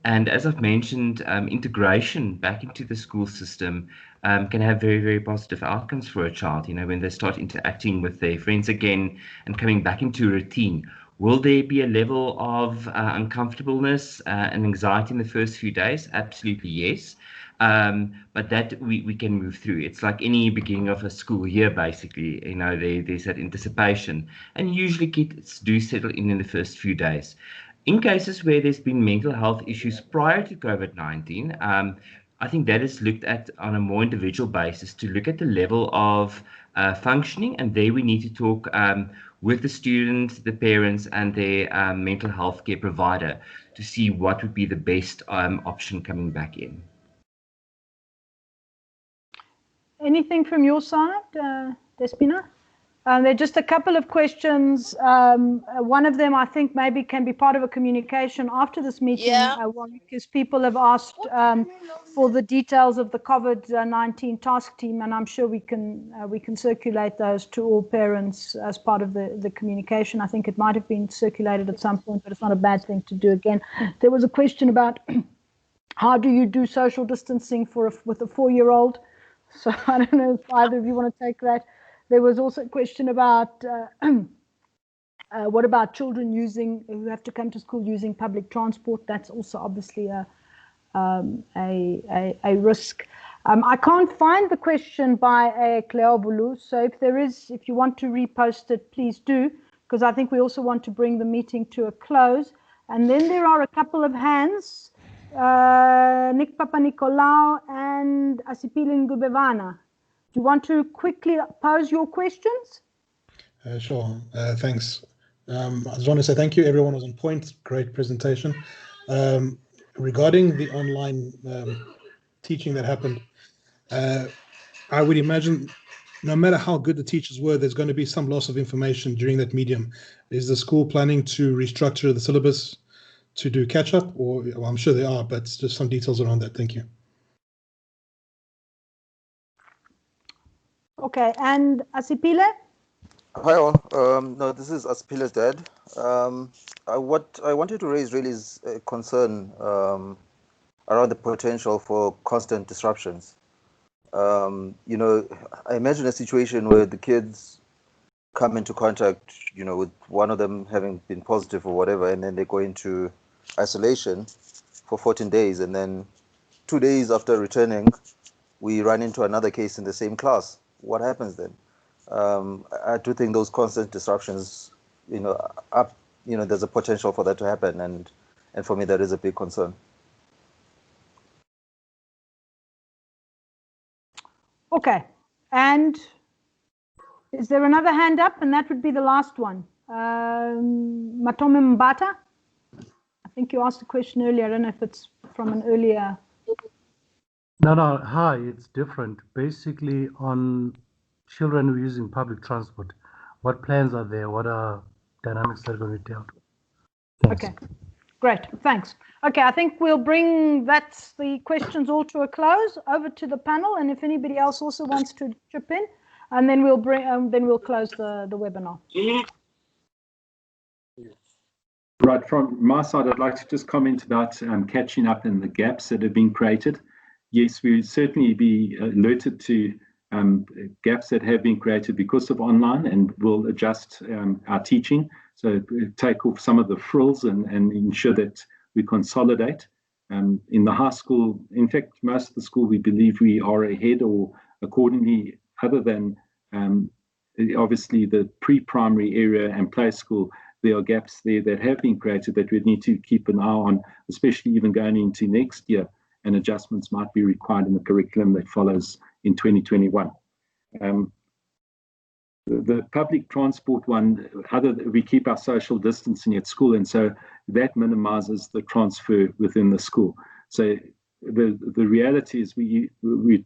And as I've mentioned, integration back into the school system can have very, very positive outcomes for a child, when they start interacting with their friends again and coming back into routine. Will there be a level of uncomfortableness and anxiety in the first few days? Absolutely, yes. But that we can move through. It's like any beginning of a school year, basically. There's that anticipation. And usually kids do settle in the first few days. In cases where there's been mental health issues prior to COVID-19, I think that is looked at on a more individual basis to look at the level of functioning. And there we need to talk with the student, the parents, and their mental health care provider to see what would be the best option coming back in. Anything from your side, Despina? There are just a couple of questions. One of them, I think, maybe can be part of a communication after this meeting, because people have asked for the details of the COVID-19 task team, and I'm sure we can circulate those to all parents as part of the communication. I think it might have been circulated at some point, but it's not a bad thing to do again. There was a question about how do you do social distancing with a 4-year-old? So I don't know if either of you want to take that. There was also a question about what about children who have to come to school using public transport? That's also obviously a risk. I can't find the question by Cleobulu, so if you want to repost it, please do, because I think we also want to bring the meeting to a close. And then there are a couple of hands, Nick Papanikolaou and Asipili Ngubevana. Do you want to quickly pose your questions? Sure. Thanks. I just want to say thank you. Everyone was on point. Great presentation. Regarding the online teaching that happened, I would imagine no matter how good the teachers were, there's going to be some loss of information during that medium. Is the school planning to restructure the syllabus to do catch-up? Or well, I'm sure they are, but just some details around that. Thank you. Okay, and Asipile? Hi all. No, this is Asipile's dad. What I wanted to raise really is a concern around the potential for constant disruptions. I imagine a situation where the kids come into contact, with one of them having been positive or whatever, and then they go into isolation for 14 days, and then 2 days after returning, we run into another case in the same class. What happens then? I do think those constant disruptions, there's a potential for that to happen, and And for me, that is a big concern. Okay, and is there another hand up? And that would be the last one. Matome Mbata? I think you asked a question earlier. I don't know if it's from an earlier. No, hi, it's different. Basically, on children who are using public transport, what plans are there? What are dynamics that are going to be dealt with? Thanks. Okay, great, thanks. Okay, I think we'll bring the questions all to a close, over to the panel, and if anybody else also wants to chip in, and then we'll close the webinar. Right, from my side, I'd like to just comment about catching up in the gaps that have been created. Yes, we would certainly be alerted to gaps that have been created because of online, and we'll adjust our teaching. So take off some of the frills and ensure that we consolidate. In the high school, in fact, most of the school, we believe we are ahead or accordingly, other than obviously the pre-primary area and play school, there are gaps there that have been created that we need to keep an eye on, especially even going into next year, and adjustments might be required in the curriculum that follows in 2021. The public transport one, we keep our social distancing at school, and so that minimizes the transfer within the school. So the reality is we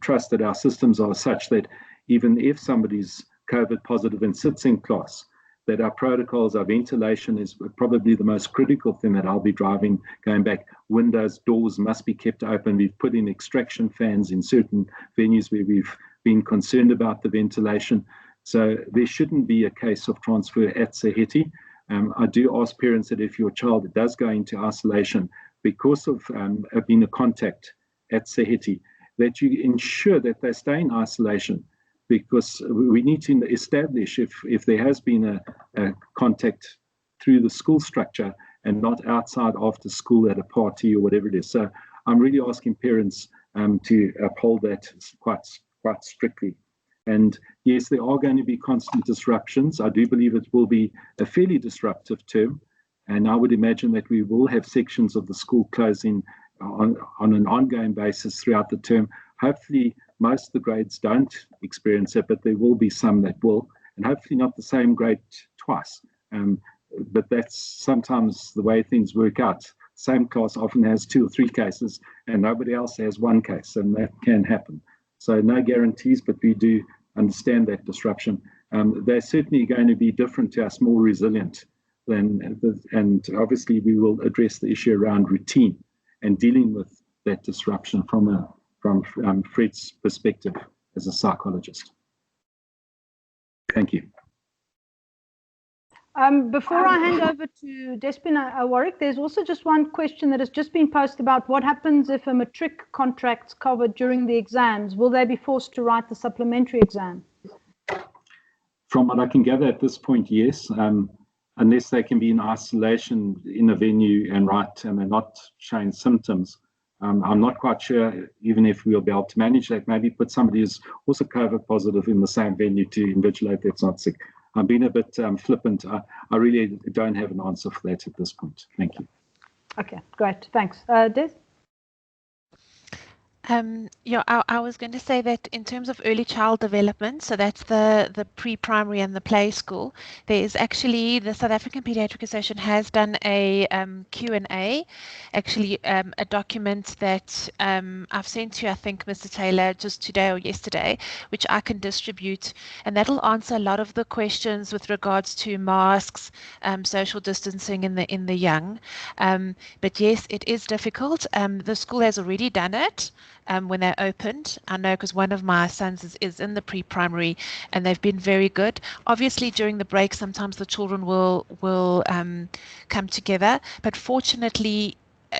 trust that our systems are such that even if somebody's COVID positive and sits in class, that our protocols, our ventilation is probably the most critical thing that I'll be driving going back. Windows, doors must be kept open. We've put in extraction fans in certain venues where we've been concerned about the ventilation. So there shouldn't be a case of transfer at SAHETI. I do ask parents that if your child does go into isolation because of being a contact at SAHETI, that you ensure that they stay in isolation, because we need to establish if there has been a contact through the school structure and not outside after school at a party or whatever it is. So I'm really asking parents to uphold that quite strictly. And yes, there are going to be constant disruptions. I do believe it will be a fairly disruptive term. And I would imagine that we will have sections of the school closing on an ongoing basis throughout the term. Hopefully, most of the grades don't experience it, but there will be some that will, and hopefully not the same grade twice. But that's sometimes the way things work out. Same class often has 2 or 3 cases, and nobody else has 1 case, and that can happen. So no guarantees, but we do understand that disruption. They're certainly going to be different to us, more resilient, and obviously we will address the issue around routine and dealing with that disruption from Fred's perspective as a psychologist. Thank you. Before I hand over to Despina Warwick, there's also just one question that has just been posted about what happens if a matric contract's covered during the exams. Will they be forced to write the supplementary exam? From what I can gather at this point, yes, unless they can be in isolation in a venue and write and they're not showing symptoms. I'm not quite sure even if we'll be able to manage that. Maybe put somebody who's also COVID positive in the same venue to invigilate that's not sick. I'm being a bit flippant. I really don't have an answer for that at this point. Thank you. Okay, great. Thanks. Des? Yeah, I was going to say that in terms of early child development, so that's the pre-primary and the play school, there is actually, the South African Pediatric Association has done a Q&A, actually a document that I've sent to you, I think, Mr. Taylor, just today or yesterday, which I can distribute, and that'll answer a lot of the questions with regards to masks, social distancing in the young. But yes, it is difficult. The school has already done it. When they opened, I know because one of my sons is in the pre-primary, and they've been very good. Obviously, during the break, sometimes the children will come together, but fortunately,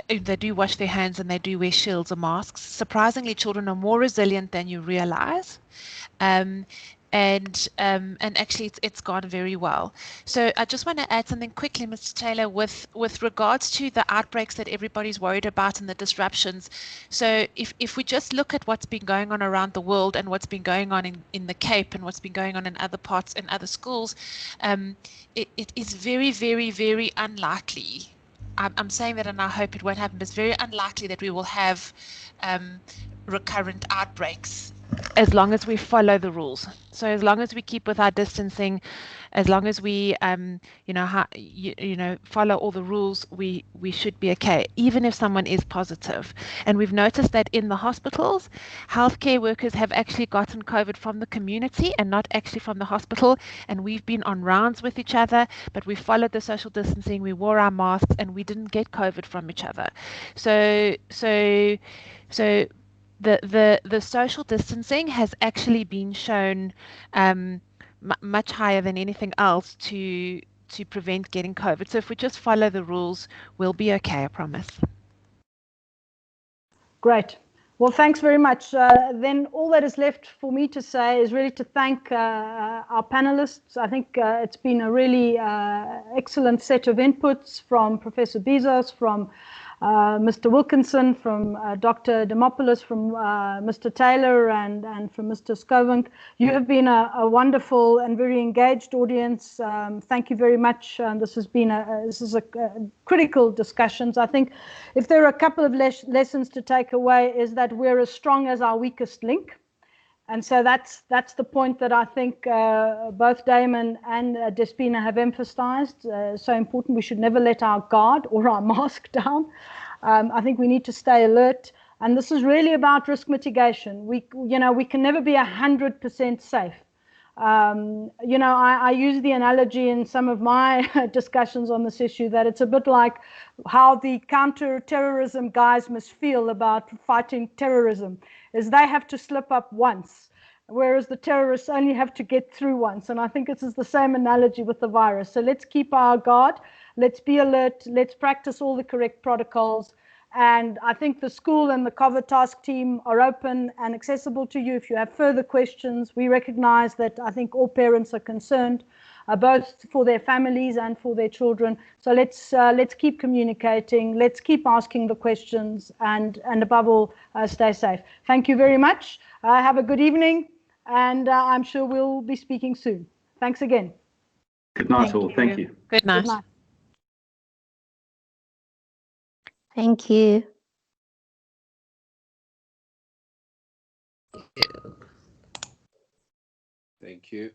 they do wash their hands and they do wear shields or masks. Surprisingly, children are more resilient than you realize. And actually it's gone very well. So I just want to add something quickly, Mr. Taylor, with regards to the outbreaks that everybody's worried about and the disruptions. So if we just look at what's been going on around the world and what's been going on in the Cape and what's been going on in other parts, in other schools, it is very, very, very unlikely I'm saying that, and I hope it won't happen, but it's very unlikely that we will have recurrent outbreaks as long as we follow the rules. So as long as we keep with our distancing, as long as we follow all the rules, we should be okay, even if someone is positive. And we've noticed that in the hospitals, healthcare workers have actually gotten COVID from the community and not actually from the hospital. And we've been on rounds with each other, but we followed the social distancing, we wore our masks, and we didn't get COVID from each other. So the social distancing has actually been shown much higher than anything else to prevent getting COVID. So if we just follow the rules, we'll be okay, I promise. Great. Well, thanks very much. Then all that is left for me to say is really to thank our panelists. I think it's been a really excellent set of inputs from Professor Bezos, from Mr. Wilkinson, from Dr. Demopoulos, from Mr. Taylor, and from Mr. Scovink. You have been a wonderful and very engaged audience. Thank you very much. This has been critical discussions. I think if there are a couple of lessons to take away is that we're as strong as our weakest link. And so that's the point that I think both Damon and Despina have emphasized. So important. We should never let our guard or our mask down. I think we need to stay alert. And this is really about risk mitigation. We can never be 100% safe. I use the analogy in some of my discussions on this issue that it's a bit like how the counter-terrorism guys must feel about fighting terrorism, is they have to slip up once, whereas the terrorists only have to get through once. And I think this is the same analogy with the virus. So let's keep our guard, let's be alert, let's practice all the correct protocols. And I think the school and the COVID task team are open and accessible to you if you have further questions. We recognize that I think all parents are concerned, both for their families and for their children. So let's keep communicating, let's keep asking the questions, and above all, stay safe. Thank you very much. Have a good evening, and I'm sure we'll be speaking soon. Thanks again. Good night, all. Thank you. Good night. Good night. Thank you. Thank you.